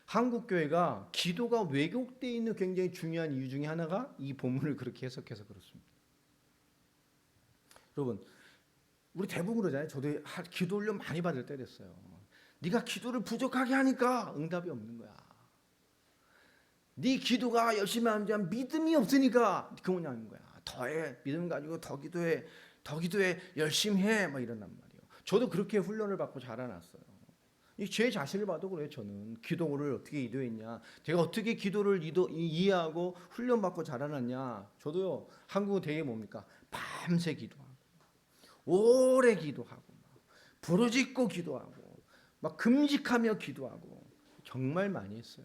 한국 교회가 기도가 왜곡되어 있는 굉장히 중요한 이유 중에 하나가 이 본문을 그렇게 해석해서 그렇습니다. 여러분, 우리 대부분 그러잖아요. 저도 기도 훈련 많이 받을 때 됐어요. 네가 기도를 부족하게 하니까 응답이 없는 거야. 네 기도가 열심히 하면 믿음이 없으니까 그 뭐냐 하는 거야. 더해, 믿음 가지고 더 기도해, 열심히 해, 막 이런단 말이에요. 저도 그렇게 훈련을 받고 자라났어요. 제 자신을 봐도 그래요. 저는 기도를 어떻게 이도했냐, 제가 어떻게 기도를 이해하고 훈련받고 자라났냐. 저도요, 한국은 되게 뭡니까? 밤새 기도하고 오래 기도하고 부르짖고 기도하고 막 금식하며 기도하고 정말 많이 했어요.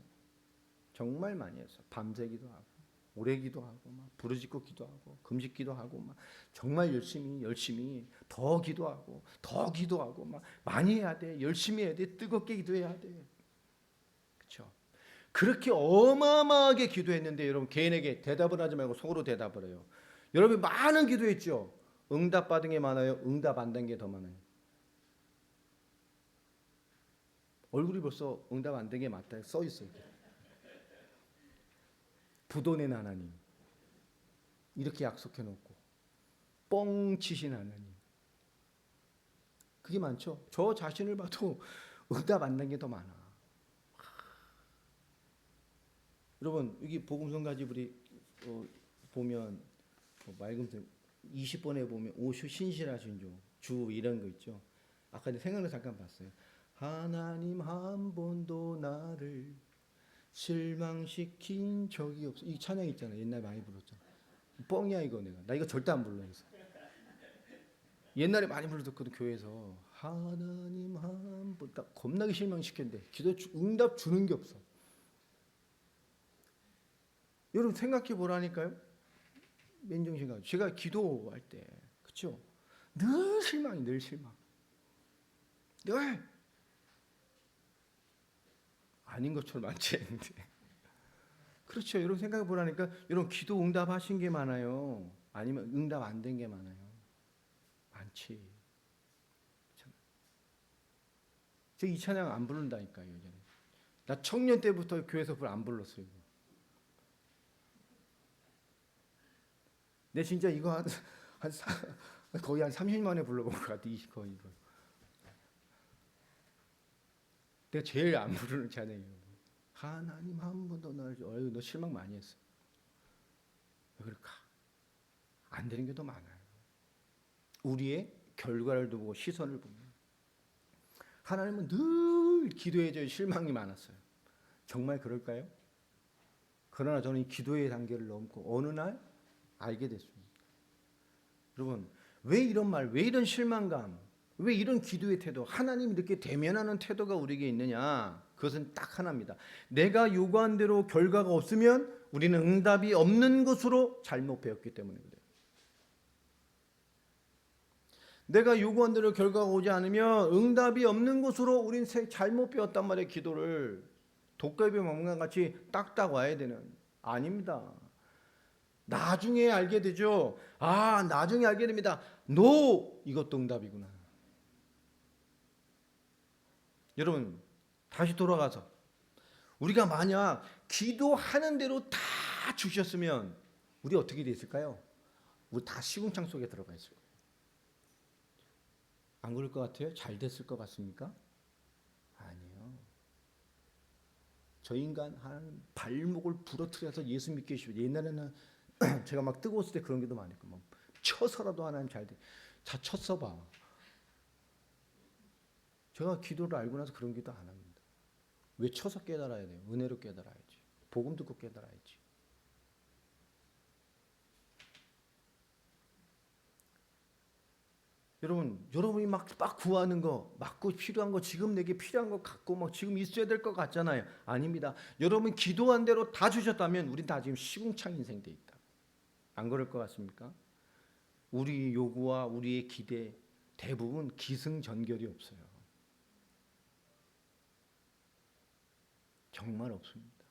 정말 많이 했어요. 밤새 기도하고 오래 기도하고 막 부르짖고 기도하고 금식 기도하고 막 정말 열심히 더 기도하고 막 많이 해야 돼. 열심히 해야 돼. 뜨겁게 기도해야 돼. 그렇죠? 그렇게 어마어마하게 기도했는데 여러분, 개인에게 대답을 하지 말고 속으로 대답을 해요. 여러분, 많은 기도했죠. 응답 받은 게 많아요? 응답 안 된 게 더 많아요? 얼굴이 벌써 응답 안 된 게 맞다 써 있어요. 부도낸 하나님, 이렇게 약속해 놓고 뻥치신 하나님, 그게 많죠. 저 자신을 봐도 응답 안 된 게 더 많아. 여러분, 여기 복음성가지 우리 보면 맑음색 20번에 보면 오슈 신실하신 주 이런 거 있죠. 아까 생각나 잠깐 봤어요. 하나님 한 번도 나를 실망시킨 적이 없어. 이 찬양 있잖아. 옛날에 많이 불렀잖아. 뻥이야 이거. 나 이거 절대 안 불러. 옛날에 많이 불렀거든 교회에서. 하나님 한 번 딱 겁나게 실망시켰는데 기도 응답 주는 게 없어. 여러분 생각해 보라니까요. 맨정신가 제가 기도할 때 그렇죠. 늘 실망이 늘 실망. 늘 아닌 것처럼 많지 않은데. 그렇죠. 여러분 생각해 보라니까. 여러분 기도 응답하신 게 많아요? 아니면 응답 안 된 게 많아요? 많지. 저 이 찬양 안 부른다니까요. 예전에. 나 청년 때부터 교회에서 안 불렀어요. 내 진짜 이거 거의 한 30만에 불러본 것 같아. 거의 이거. 내가 제일 안 부르는 찬양이에요. 하나님 한 번도 나를 너 실망 많이 했어. 왜 그럴까? 안 되는 게 더 많아요. 우리의 결과를 두고 시선을 보면 하나님은 늘 기도에 실망이 많았어요. 정말 그럴까요? 그러나 저는 이 기도의 단계를 넘고 어느 날 알게 됐습니다. 여러분, 왜 이런 말, 왜 이런 실망감, 왜 이런 기도의 태도, 하나님 이렇게 대면하는 태도가 우리에게 있느냐? 그것은 딱 하나입니다. 내가 요구한 대로 결과가 없으면 우리는 응답이 없는 것으로 잘못 배웠기 때문에 그래요. 내가 요구한 대로 결과가 오지 않으면 응답이 없는 것으로 우리는 잘못 배웠단 말이에요. 기도를 독갈비 먹는 것 같이 딱딱 와야 되는. 아닙니다. 나중에 알게 되죠. 아, 나중에 알게 됩니다. 노, 이것도 응답이구나. 여러분, 다시 돌아가서 우리가 만약 기도하는 대로 다 주셨으면 우리 어떻게 됐을까요? 우리 다 시궁창 속에 들어가 있을 거예요. 안 그럴 것 같아요? 잘 됐을 것 같습니까? 아니요. 저 인간 한 발목을 부러뜨려서 예수 믿게 해주시고, 옛날에는 제가 막 뜨거웠을 때 그런 게도 많았고, 막 쳐서라도 하나님 잘 돼. 자, 쳤어 봐. 제가 기도를 알고 나서 그런 기도 안 합니다. 왜 쳐서 깨달아야 돼요? 은혜로 깨달아야지. 복음 듣고 깨달아야지. 여러분이 막 구하는 거, 막고 필요한 거, 지금 내게 필요한 거 갖고 막 지금 있어야 될 것 같잖아요. 아닙니다. 여러분 기도한 대로 다 주셨다면 우린 다 지금 시궁창 인생 돼 있다. 안 그럴 것 같습니까? 우리 요구와 우리의 기대 대부분 기승전결이 없어요. 정말 없습니다.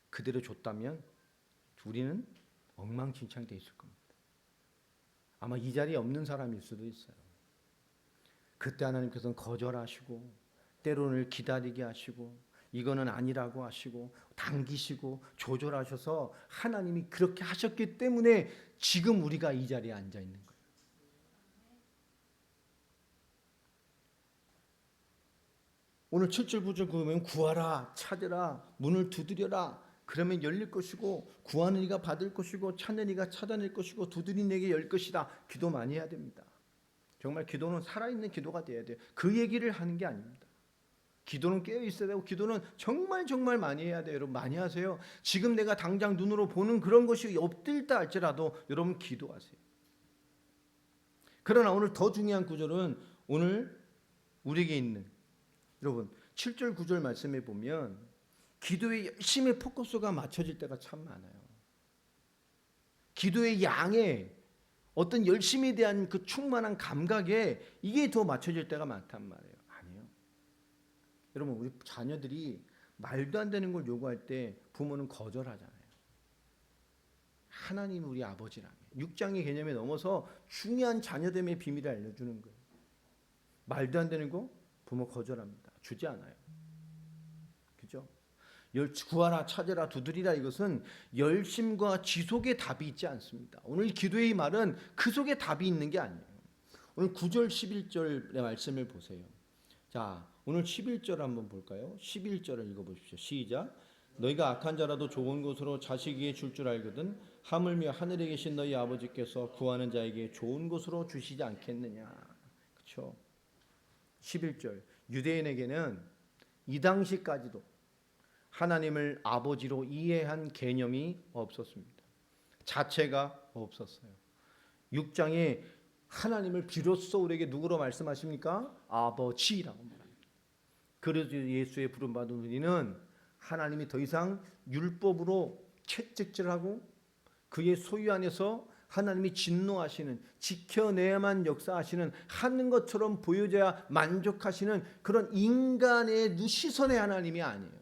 그대로 줬다면 우리는 엉망진창 돼 있을 겁니다. 아마 이 자리에 없는 사람일 수도 있어요. 그때 하나님께서는 거절하시고 때로는 기다리게 하시고 이거는 아니라고 하시고 당기시고 조절하셔서 하나님이 그렇게 하셨기 때문에 지금 우리가 이 자리에 앉아 있는 거예요. 오늘 7절 9절 보면 구하라 찾으라 문을 두드려라 그러면 열릴 것이고 구하는 이가 받을 것이고 찾는 이가 찾아낼 것이고 두드린 이에게 열 것이다. 기도 많이 해야 됩니다. 정말 기도는 살아있는 기도가 돼야 돼요. 그 얘기를 하는 게 아닙니다. 기도는 깨어 있어야 되고 기도는 정말 많이 해야 돼요. 여러분 많이 하세요. 지금 내가 당장 눈으로 보는 그런 것이 없들다 할지라도 여러분 기도하세요. 그러나 오늘 더 중요한 구절은 오늘 우리에게 있는 여러분 7절 9절 말씀에 보면 기도에 열심히 포커스가 맞춰질 때가 참 많아요. 기도의 양에 어떤 열심에 대한 그 충만한 감각에 이게 더 맞춰질 때가 많단 말이에요. 아니요. 여러분 우리 자녀들이 말도 안 되는 걸 요구할 때 부모는 거절하잖아요. 하나님 우리 아버지라며 6장의 개념에 넘어서 중요한 자녀됨의 비밀을 알려주는 거예요. 말도 안 되는 거 부모 거절합니다. 주지 않아요. 그죠? 구하라 찾으라 두드리라 이것은 열심과 지속의 답이 있지 않습니다. 오늘 기도의 말은 그 속에 답이 있는 게 아니에요. 오늘 9절 11절의 말씀을 보세요. 자, 오늘 11절 한번 볼까요? 11절을 읽어보십시오. 시작. 너희가 악한 자라도 좋은 곳으로 자식에게 줄 줄 알거든 하물며 하늘에 계신 너희 아버지께서 구하는 자에게 좋은 곳으로 주시지 않겠느냐. 그렇죠? 11절 유대인에게는 이 당시까지도 하나님을 아버지로 이해한 개념이 없었습니다. 자체가 없었어요. 6장에 하나님을 비로소 우리에게 누구로 말씀하십니까? 아버지라고 말합니다. 그래서 예수의 부름받은 우리는 하나님이 더 이상 율법으로 채찍질하고 그의 소유 안에서 하나님이 진노하시는 지켜내야만 역사하시는 하는 것처럼 보여져야 만족하시는 그런 인간의 시선의 하나님이 아니에요.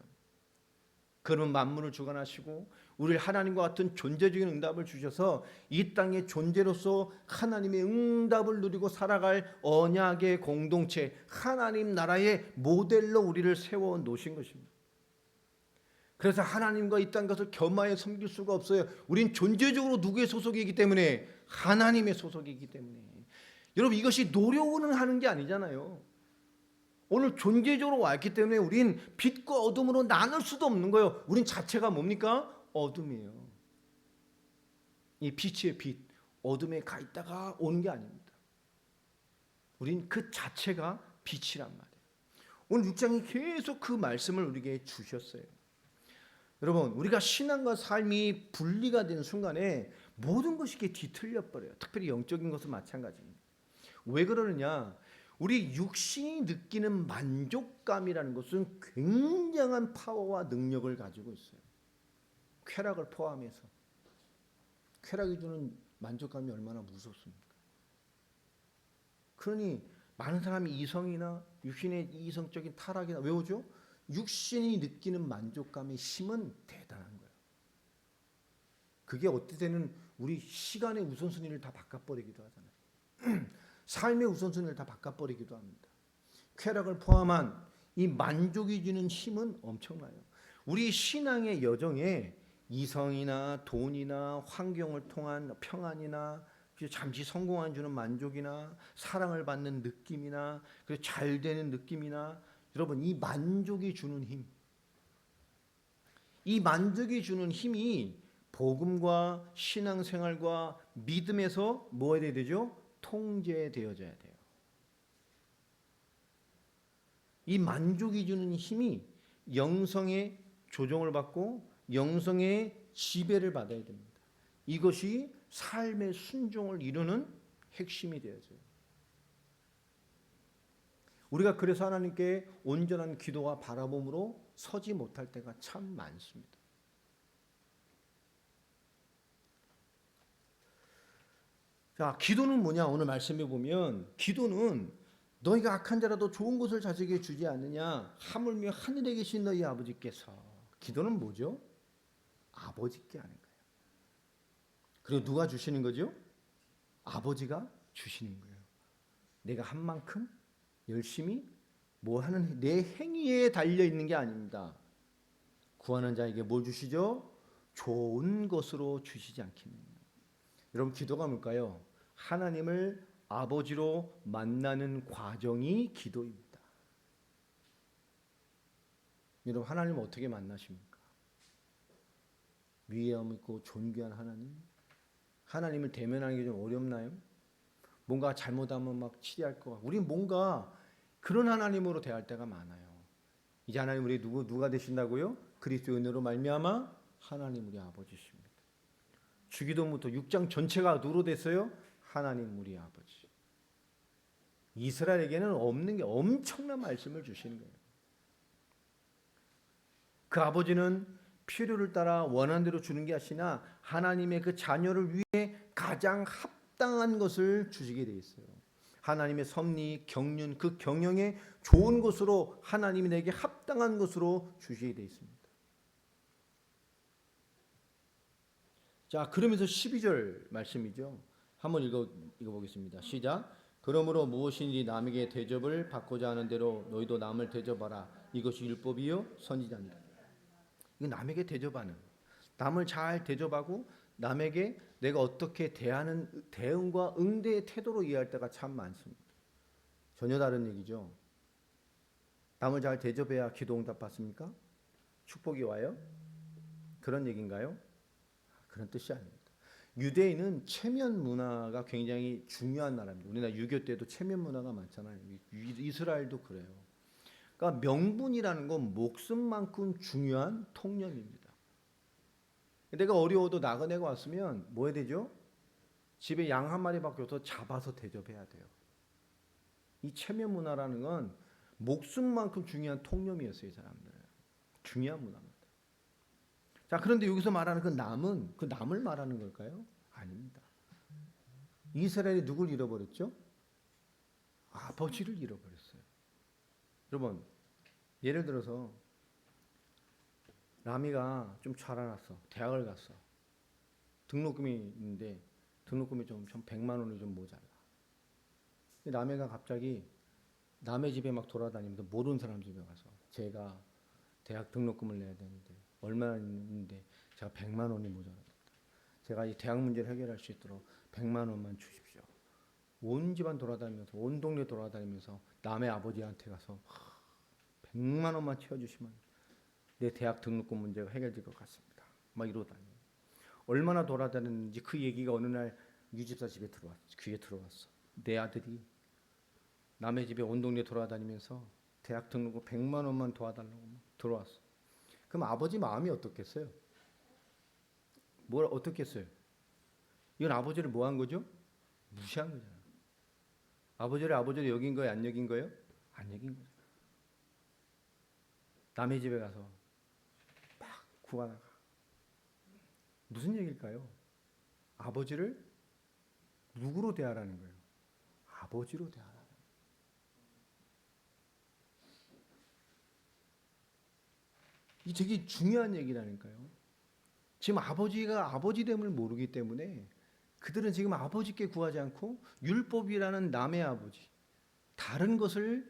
그는 만물을 주관하시고 우리를 하나님과 같은 존재적인 응답을 주셔서 이 땅의 존재로서 하나님의 응답을 누리고 살아갈 언약의 공동체 하나님 나라의 모델로 우리를 세워 놓으신 것입니다. 그래서 하나님과 이 땅 것을 겸하여 섬길 수가 없어요. 우린 존재적으로 누구의 소속이기 때문에 하나님의 소속이기 때문에 여러분 이것이 노력은 하는 게 아니잖아요. 오늘 존재적으로 왔기 때문에 우린 빛과 어둠으로 나눌 수도 없는 거예요. 우린 자체가 뭡니까? 어둠이에요. 이 빛의 빛, 어둠에 가 있다가 오는 게 아닙니다. 우린 그 자체가 빛이란 말이에요. 오늘 6장이 계속 그 말씀을 우리에게 주셨어요. 여러분 우리가 신앙과 삶이 분리가 된 순간에 모든 것이 이렇게 뒤틀려 버려요. 특별히 영적인 것은 마찬가지입니다. 왜 그러느냐? 우리 육신이 느끼는 만족감이라는 것은 굉장한 파워와 능력을 가지고 있어요. 쾌락을 포함해서. 쾌락이 주는 만족감이 얼마나 무섭습니까? 그러니 많은 사람이 이성이나 육신의 이성적인 타락이나 왜 오죠? 육신이 느끼는 만족감의 힘은 대단한 거예요. 그게 어떻게 되는 우리 시간의 우선순위를 다 바꿔버리기도 하잖아요. 삶의 우선순위를 다 바꿔버리기도 합니다. 쾌락을 포함한 이 만족이 주는 힘은 엄청나요. 우리 신앙의 여정에 이성이나 돈이나 환경을 통한 평안이나 잠시 성공한 주는 만족이나 사랑을 받는 느낌이나 그리고 잘 되는 느낌이나 여러분 이 만족이 주는 힘, 이 만족이 주는 힘이 복음과 신앙생활과 믿음에서 뭐 해야 되죠? 통제되어져야 돼요. 이 만족이 주는 힘이 영성의 조종을 받고 영성의 지배를 받아야 됩니다. 이것이 삶의 순종을 이루는 핵심이 되어져요. 우리가 그래서 하나님께 온전한 기도와 바라봄으로 서지 못할 때가 참 많습니다. 자, 기도는 뭐냐? 오늘 말씀해 보면 기도는 너희가 악한 자라도 좋은 것을 자식에게 주지 않느냐? 하물며 하늘에 계신 너희 아버지께서. 기도는 뭐죠? 아버지께 하는 거예요. 그리고 누가 주시는 거죠? 아버지가 주시는 거예요. 내가 한 만큼 열심히 뭐 하는 내 행위에 달려 있는 게 아닙니다. 구하는 자에게 뭘 주시죠? 좋은 것으로 주시지 않겠느냐. 여러분 기도가 뭘까요? 하나님을 아버지로 만나는 과정이 기도입니다. 여러분 하나님을 어떻게 만나십니까? 위엄 있고 존귀한 하나님? 하나님을 대면하는 게 좀 어렵나요? 뭔가 잘못하면 막 치리할 것 같고 우리는 뭔가 그런 하나님으로 대할 때가 많아요. 이제 하나님 우리 누가 되신다고요? 그리스도의 은혜로 말미암아 하나님 우리 아버지십니다. 주기도부터 6장 전체가 누구로 됐어요? 하나님 우리 아버지. 이스라엘에게는 없는 게 엄청난 말씀을 주시는 거예요. 그 아버지는 필요를 따라 원하는 대로 주는 게 아니라 하나님의 그 자녀를 위해 가장 합당한 것을 주시게 돼 있어요. 하나님의 섭리, 경륜, 그 경영에 좋은 것으로 하나님이 내게 합당한 것으로 주시게 돼 있습니다. 자, 그러면서 12절 말씀이죠. 한번 읽어보겠습니다. 시작. 그러므로 무엇이든지 남에게 대접을 받고자 하는 대로 너희도 남을 대접하라. 이것이 율법이요 선지자니라. 이거 남에게 대접하는, 남을 잘 대접하고 남에게 내가 어떻게 대하는 대응과 응대의 태도로 이해할 때가 참 많습니다. 전혀 다른 얘기죠. 남을 잘 대접해야 기도 응답 받습니까? 축복이 와요? 그런 얘기인가요? 그런 뜻이 아닙니다. 유대인은 체면 문화가 굉장히 중요한 나라입니다. 우리나라 유교 때도 체면 문화가 많잖아요. 이스라엘도 그래요. 그러니까 명분이라는 건 목숨만큼 중요한 통념입니다. 내가 어려워도 나그네가 왔으면 뭐 해야 되죠? 집에 양 한 마리밖에 없어서 잡아서 대접해야 돼요. 이 체면 문화라는 건 목숨만큼 중요한 통념이었어요. 이 사람들. 중요한 문화입니다. 자, 그런데 여기서 말하는 그 남은 그 남을 말하는 걸까요? 아닙니다. 이스라엘이 누굴 잃어버렸죠? 아버지를 잃어버렸어요. 여러분, 예를 들어서 라미가 좀 자라났어. 대학을 갔어. 등록금이 있는데 등록금이 좀 100만 원이 좀 모자라. 라미가 갑자기 남의 집에 막 돌아다니면서 모르는 사람 집에 가서 제가 대학 등록금을 내야 되는데 얼마나 있는데 제가 100만 원이 모자랍니다. 제가 이 대학 문제를 해결할 수 있도록 100만 원만 주십시오. 온 집안 돌아다니면서 온 동네 돌아다니면서 남의 아버지한테 가서 100만 원만 채워주시면 내 대학 등록금 문제가 해결될 것 같습니다. 막 이러다니. 얼마나 돌아다녔는지 그 얘기가 어느 날 유집사 집에 귀에 들어왔어. 내 아들이 남의 집에 온 동네 돌아다니면서 대학 등록금 100만 원만 도와달라고 들어왔어. 그럼 아버지 마음이 어떻겠어요? 어떻겠어요? 이건 아버지를 뭐 한 거죠? 무시한 거잖아요. 아버지를 아버지로 여긴 거예요? 안 여긴 거예요? 안 여긴 거죠. 남의 집에 가서 막 구하다가 무슨 얘기일까요? 아버지를 누구로 대하라는 거예요? 아버지로 대하라는 거예요. 이 되게 중요한 얘기라니까요. 지금 아버지가 아버지됨을 모르기 때문에 그들은 지금 아버지께 구하지 않고 율법이라는 남의 아버지, 다른 것을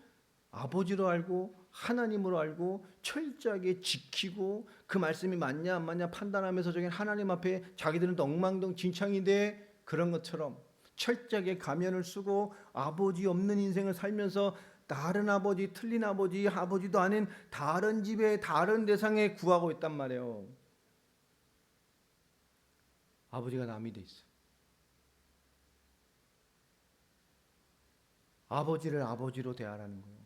아버지로 알고 하나님으로 알고 철저하게 지키고 그 말씀이 맞냐 안 맞냐 판단하면서 저긴 하나님 앞에 자기들은 엉망진창인데 그런 것처럼 철저하게 가면을 쓰고 아버지 없는 인생을 살면서 다른 아버지, 틀린 아버지, 아버지도 아닌 다른 집에 다른 대상에 구하고 있단 말이에요. 아버지가 남이 돼 있어. 아버지를 아버지로 대하라는 거예요.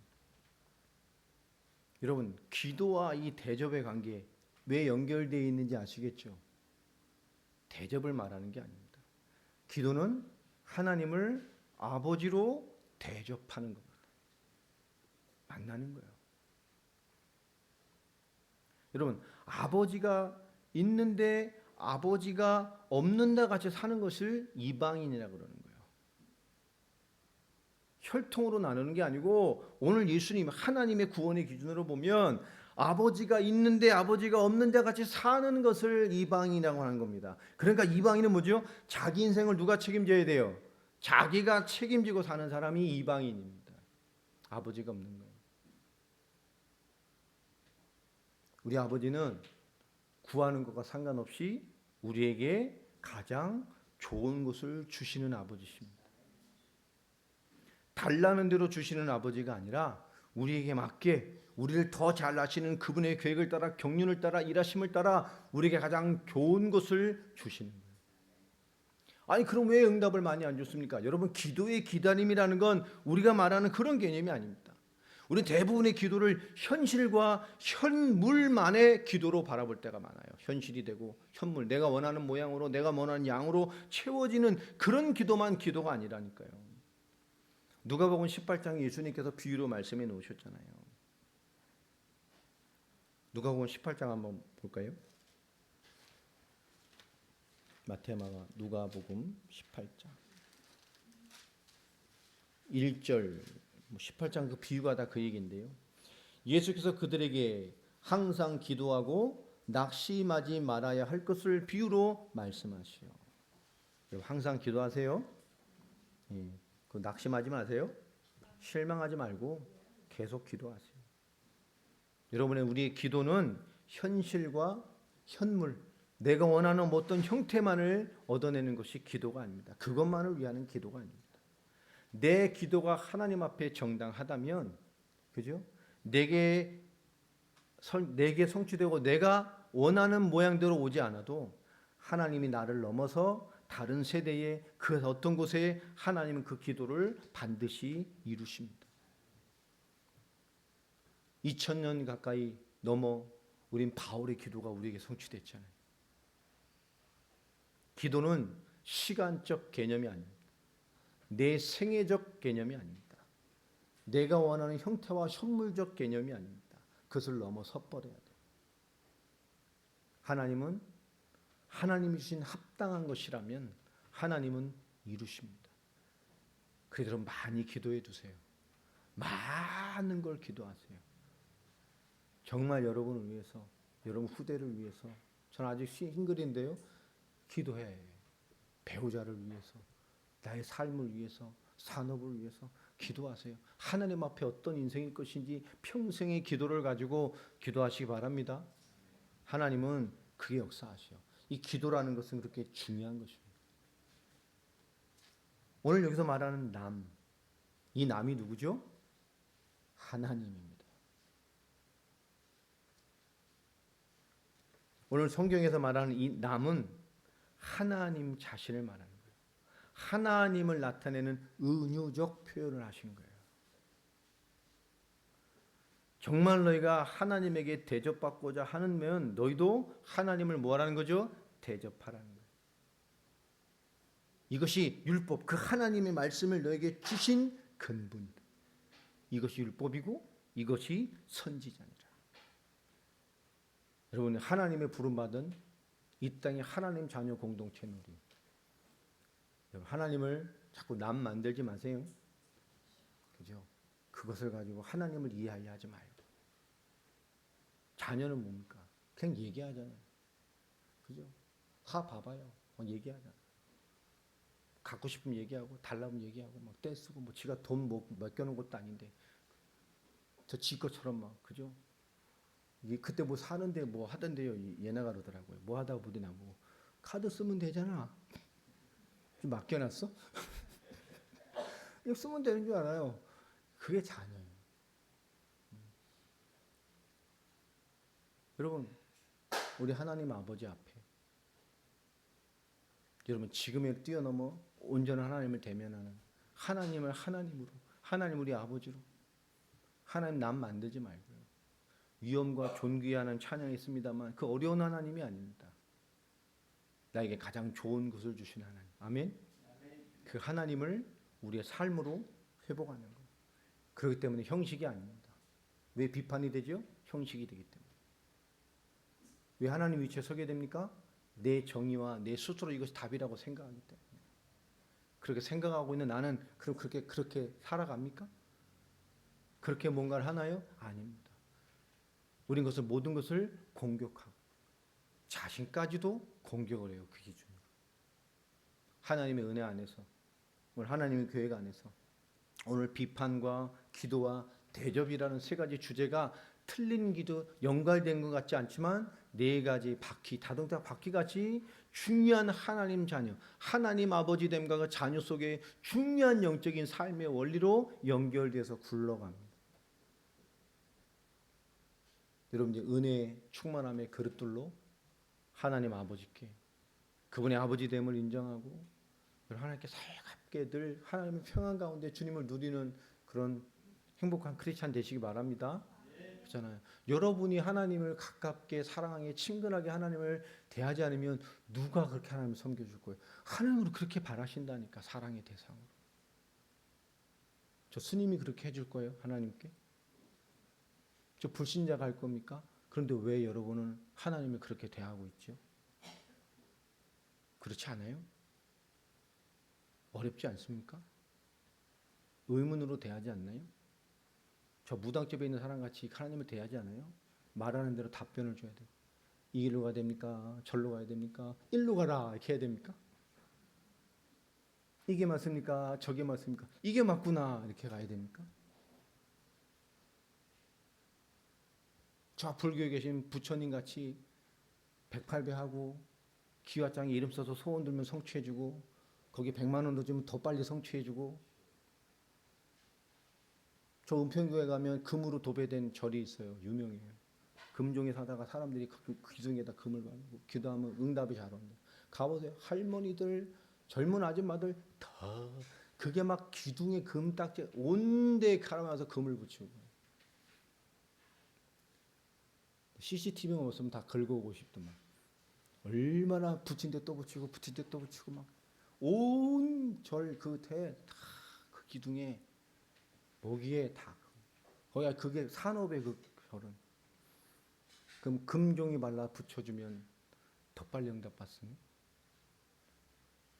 여러분, 기도와 이 대접의 관계 왜 연결되어 있는지 아시겠죠? 대접을 말하는 게 아닙니다. 기도는 하나님을 아버지로 대접하는 겁니다. 만나는 거예요. 여러분, 아버지가 있는데 아버지가 없는다 같이 사는 것을 이방인이라고 그러는 거예요. 혈통으로 나누는 게 아니고 오늘 예수님 하나님의 구원의 기준으로 보면 아버지가 있는데 아버지가 없는 자 같이 사는 것을 이방인이라고 하는 겁니다. 그러니까 이방인은 뭐죠? 자기 인생을 누가 책임져야 돼요? 자기가 책임지고 사는 사람이 이방인입니다. 아버지가 없는 거예요. 우리 아버지는 구하는 것과 상관없이 우리에게 가장 좋은 것을 주시는 아버지십니다. 달라는 대로 주시는 아버지가 아니라 우리에게 맞게 우리를 더 잘 아시는 그분의 계획을 따라 경륜을 따라 일하심을 따라 우리에게 가장 좋은 것을 주시는 거예요. 아니 그럼 왜 응답을 많이 안 줬습니까? 여러분 기도의 기다림이라는 건 우리가 말하는 그런 개념이 아닙니다. 우리 대부분의 기도를 현실과 현물만의 기도로 바라볼 때가 많아요. 현실이 되고 현물, 내가 원하는 모양으로 내가 원하는 양으로 채워지는 그런 기도만 기도가 아니라니까요. 누가복음 18장에 예수님께서 비유로 말씀해 놓으셨잖아요. 누가복음 18장 한번 볼까요? 마태, 마가, 누가복음 18장 1절 18장 그 비유가 다 그 얘기인데요. 예수께서 그들에게 항상 기도하고 낙심하지 말아야 할 것을 비유로 말씀하시오. 항상 기도하세요. 예. 그 낙심하지 마세요. 실망하지 말고 계속 기도하세요. 여러분의 우리의 기도는 현실과 현물, 내가 원하는 어떤 형태만을 얻어내는 것이 기도가 아닙니다. 그것만을 위하는 기도가 아닙니다. 내 기도가 하나님 앞에 정당하다면, 그죠? 내게 성취되고 내가 원하는 모양대로 오지 않아도 하나님이 나를 넘어서 다른 세대의 그 어떤 곳에 하나님은 그 기도를 반드시 이루십니다. 2000년 가까이 넘어 우린 바울의 기도가 우리에게 성취됐잖아요. 기도는 시간적 개념이 아닙니다. 내 생애적 개념이 아닙니다. 내가 원하는 형태와 현물적 개념이 아닙니다. 그것을 넘어서 버려야 돼요. 하나님은 하나님이 주신 합당한 것이라면 하나님은 이루십니다. 그래서 많이 기도해 두세요. 많은 걸 기도하세요. 정말 여러분을 위해서, 여러분 후대를 위해서, 저는 아직 싱글인데요. 기도해. 배우자를 위해서, 나의 삶을 위해서, 산업을 위해서 기도하세요. 하나님 앞에 어떤 인생일 것인지 평생의 기도를 가지고 기도하시기 바랍니다. 하나님은 그게 역사하셔. 이 기도라는 것은 그렇게 중요한 것입니다. 오늘 여기서 말하는 남, 이 남이 누구죠? 하나님입니다. 오늘 성경에서 말하는 이 남은 하나님 자신을 말하는 거예요. 하나님을 나타내는 은유적 표현을 하신 거예요. 정말 너희가 하나님에게 대접받고자 하면 너희도 하나님을 뭐하라는 거죠? 대접하라는 거예요. 이것이 율법, 그 하나님의 말씀을 너에게 주신 근본. 이것이 율법이고 이것이 선지자니라. 여러분 하나님의 부름받은 이 땅의 하나님 자녀 공동체 누리. 하나님을 자꾸 남 만들지 마세요. 그죠? 그것을 가지고 하나님을 이해하려 하지 말고. 자녀는 뭡니까? 그냥 얘기하잖아요. 그죠? 다 봐봐요. 막 얘기하잖아. 갖고 싶으면 얘기하고 달라면 얘기하고 막 떼쓰고 뭐 지가 돈 뭐 맡겨놓은 것도 아닌데 저 지 것처럼 막 그죠? 이게 그때 뭐 사는데 뭐 하던데요. 얘네가 그러더라고요. 뭐 하다 보더니 뭐 카드 쓰면 되잖아. 좀 맡겨놨어? 이거 쓰면 되는 줄 알아요. 그게 자녀예요. 여러분 우리 하나님 아버지 앞에 여러분 지금에 뛰어넘어 온전한 하나님을 대면하는 하나님을 하나님으로 하나님 우리 아버지로 하나님 남 만들지 말고요. 위엄과 존귀하는 찬양이 있습니다만 그 어려운 하나님이 아닙니다. 나에게 가장 좋은 것을 주신 하나님. 아멘. 그 하나님을 우리의 삶으로 회복하는 것. 그렇기 때문에 형식이 아닙니다. 왜 비판이 되죠? 형식이 되기 때문에. 왜 하나님 위치에 서게 됩니까? 내 정의와 내 스스로 이것이 답이라고 생각하기 때문에. 그렇게 생각하고 있는 나는 그럼 그렇게 살아갑니까? 그렇게 뭔가를 하나요? 아닙니다. 우린 것을 모든 것을 공격하고 자신까지도 공격을 해요. 그 기준으로. 하나님의 은혜 안에서 오늘 하나님의 교회가 안에서 오늘 비판과 기도와 대접이라는 세 가지 주제가 틀린 기도 연결된 것 같지 않지만 네 가지 바퀴 자동차 바퀴같이 중요한 하나님 자녀 하나님 아버지 됨과 그 자녀 속에 중요한 영적인 삶의 원리로 연결돼서 굴러갑니다. 여러분 이제 은혜의 충만함의 그릇들로 하나님 아버지께 그분의 아버지 됨을 인정하고 하나님께 살갑게 늘 하나님의 평안 가운데 주님을 누리는 그런 행복한 크리스찬 되시기 바랍니다. 그렇잖아요. 여러분이 하나님을 가깝게 사랑하게 친근하게 하나님을 대하지 않으면 누가 그렇게 하나님을 섬겨줄 거예요. 하나님으로 그렇게 바라신다니까 사랑의 대상으로. 저 스님이 그렇게 해줄 거예요. 하나님께. 저 불신자가 할 겁니까? 그런데 왜 여러분은 하나님을 그렇게 대하고 있죠? 그렇지 않아요? 어렵지 않습니까? 의문으로 대하지 않나요? 저 무당집에 있는 사람같이 하나님을 대하지 않아요? 말하는 대로 답변을 줘야 돼요. 이 길로 가야 됩니까? 절로 가야 됩니까? 일로 가라 이렇게 해야 됩니까? 이게 맞습니까? 저게 맞습니까? 이게 맞구나 이렇게 가야 됩니까? 저 불교에 계신 부처님같이 108배하고 기와장에 이름 써서 소원 들면 성취해주고 거기 100만 원 넣어주면 더 빨리 성취해주고 저 은평교회 가면 금으로 도배된 절이 있어요. 유명해요. 금종에 사다가 사람들이 그 기둥에다 금을 바르고 기도하면 응답이 잘 온대. 가보세요. 할머니들 젊은 아줌마들 다 그게 막 기둥에 금 딱지 온데 갈아놔서 금을 붙이고 CCTV만 없으면 다 긁어오고 싶더만. 얼마나 붙인 데 또 붙이고 붙인 데 또 붙이고 막 온 절 그대 다 그 기둥에 모기에 다 거기가 그게 산업의 그 절은 그럼 금종이 발라 붙여주면 더 빨리 응답 받습니다.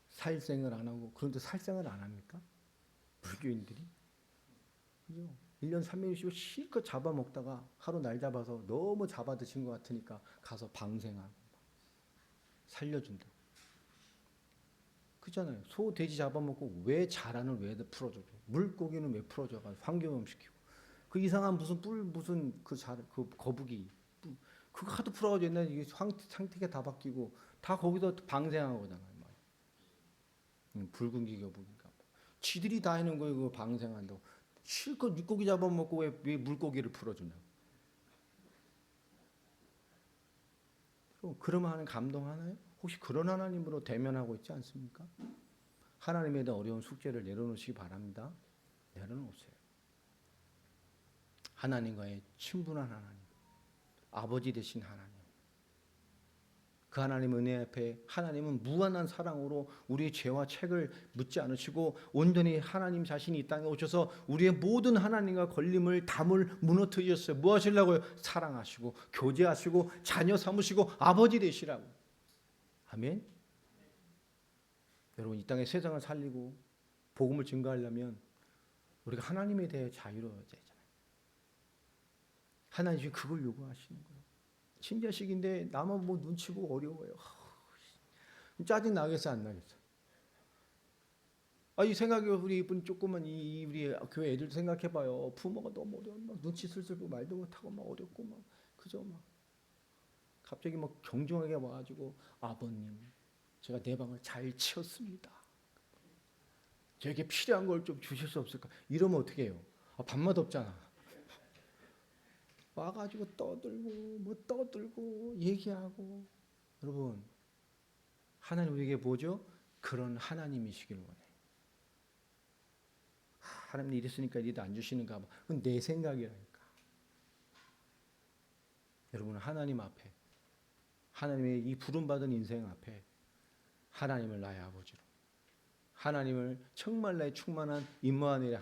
살생을 안 하고 그런데 살생을 안 합니까? 불교인들이 그죠? 1년 360일 실컷 잡아먹다가 하루 날 잡아서 너무 잡아드신 것 같으니까 가서 방생하고 살려준다. 그잖아요. 소, 돼지 잡아먹고 왜 자란을 왜 풀어줘요? 물고기는 왜 풀어줘가 환경오염 시키고 그 이상한 무슨 뿔 무슨 그 거북이 그거 하도 풀어가지고 옛날에 이게 상태가 다 바뀌고 다 거기서 방생하거든요. 붉은 기거북인가 지들이 다 해놓은 거예요. 그거 방생한다고 실컷 물고기 잡아먹고 왜 물고기를 풀어주냐고. 그러면 하나님 감동하나요? 혹시 그런 하나님으로 대면하고 있지 않습니까? 하나님에 대한 어려운 숙제를 내려놓으시기 바랍니다. 내려놓으세요. 하나님과의 친분한 하나님, 아버지 되신 하나님. 그 하나님 은혜 앞에 하나님은 무한한 사랑으로 우리의 죄와 책을 묻지 않으시고 온전히 하나님 자신이 이 땅에 오셔서 우리의 모든 하나님과 걸림을 담을 무너뜨리셨어요. 뭐 하시려고요? 사랑하시고 교제하시고 자녀 삼으시고 아버지 되시라고. 아멘. 여러분 이 땅에 세상을 살리고 복음을 증거하려면 우리가 하나님에 대해 자유로워야 되잖아요. 하나님이 그걸 요구하시는 거예요. 친자식인데 나만 뭐 눈치고 어려워요. 짜증 나겠어 안 나겠어? 이 생각이 우리 이쁜 조그만 이 우리 교회 애들 생각해봐요. 부모가 너무 어려워, 막 눈치 슬슬 보고 말도 못하고 막 어렵고 막 그죠 막 갑자기 막 경중하게 와가지고 아버님, 제가 내 방을 잘 치웠습니다. 저에게 필요한 걸 좀 주실 수 없을까? 이러면 어떻게 해요? 밥맛 없잖아. 와가지고 떠들고 얘기하고 여러분 하나님 우리에게 뭐죠? 그런 하나님이시길 원해요. 하나님 이랬으니까 이래도 안 주시는가 봐. 그건 내 생각이라니까. 여러분 하나님 앞에 하나님의 이 부름받은 인생 앞에 하나님을 나의 아버지로 하나님을 정말 나의 충만한 임마누엘의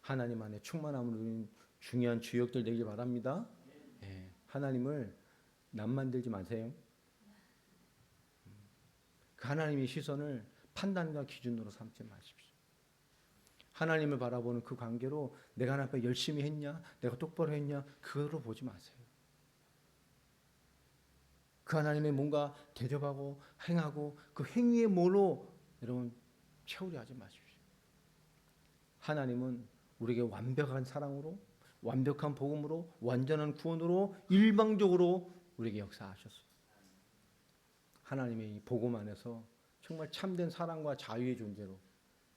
하나님 안에 충만함으로 우리는 중요한 주역들 되길 바랍니다. 예, 하나님을 남 만들지 마세요. 그 하나님의 시선을 판단과 기준으로 삼지 마십시오. 하나님을 바라보는 그 관계로 내가 하나님 앞에 열심히 했냐, 내가 똑바로 했냐, 그거로 보지 마세요. 그 하나님의 뭔가 대접하고 행하고 그 행위의 뭐로 여러분 채우려 하지 마십시오. 하나님은 우리에게 완벽한 사랑으로, 완벽한 복음으로, 완전한 구원으로 일방적으로 우리에게 역사하셨어요. 하나님의 이 복음 안에서 정말 참된 사랑과 자유의 존재로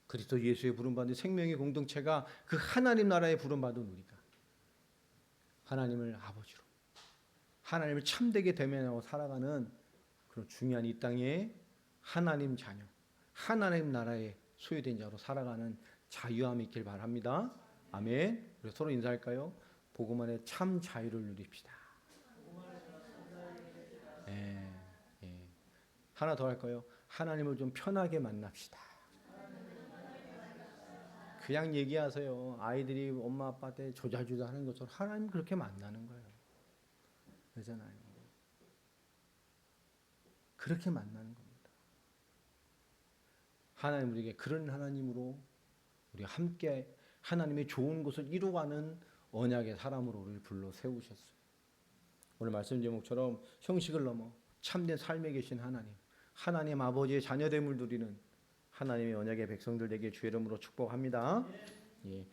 그리스도 예수의 부름받은 생명의 공동체가 그 하나님 나라에 부름받은 우리가 하나님을 아버지로 하나님을 참되게 대면하고 살아가는 그런 중요한 이 땅에 하나님 자녀, 하나님 나라에 소유된 자로 살아가는 자유함이 있길 바랍니다. 아멘. 우리 서로 인사할까요? 복음 안에 참 자유를 누립시다. 예, 예. 하나 더 할까요? 하나님을 좀 편하게 만납시다. 그냥 얘기하세요. 아이들이 엄마 아빠한테 조잘조잘 하는 것처럼 하나님 그렇게 만나는 거예요. 그러잖아요. 그렇게 만나는 겁니다. 하나님 우리에게 그런 하나님으로 우리 함께 하나님의 좋은 것을 이루어가는 언약의 사람으로 우리를 불러 세우셨어요. 오늘 말씀 제목처럼 형식을 넘어 참된 삶에 계신 하나님 아버지의 자녀됨을 누리는 하나님의 언약의 백성들 되게 주의 이름으로 축복합니다. 예.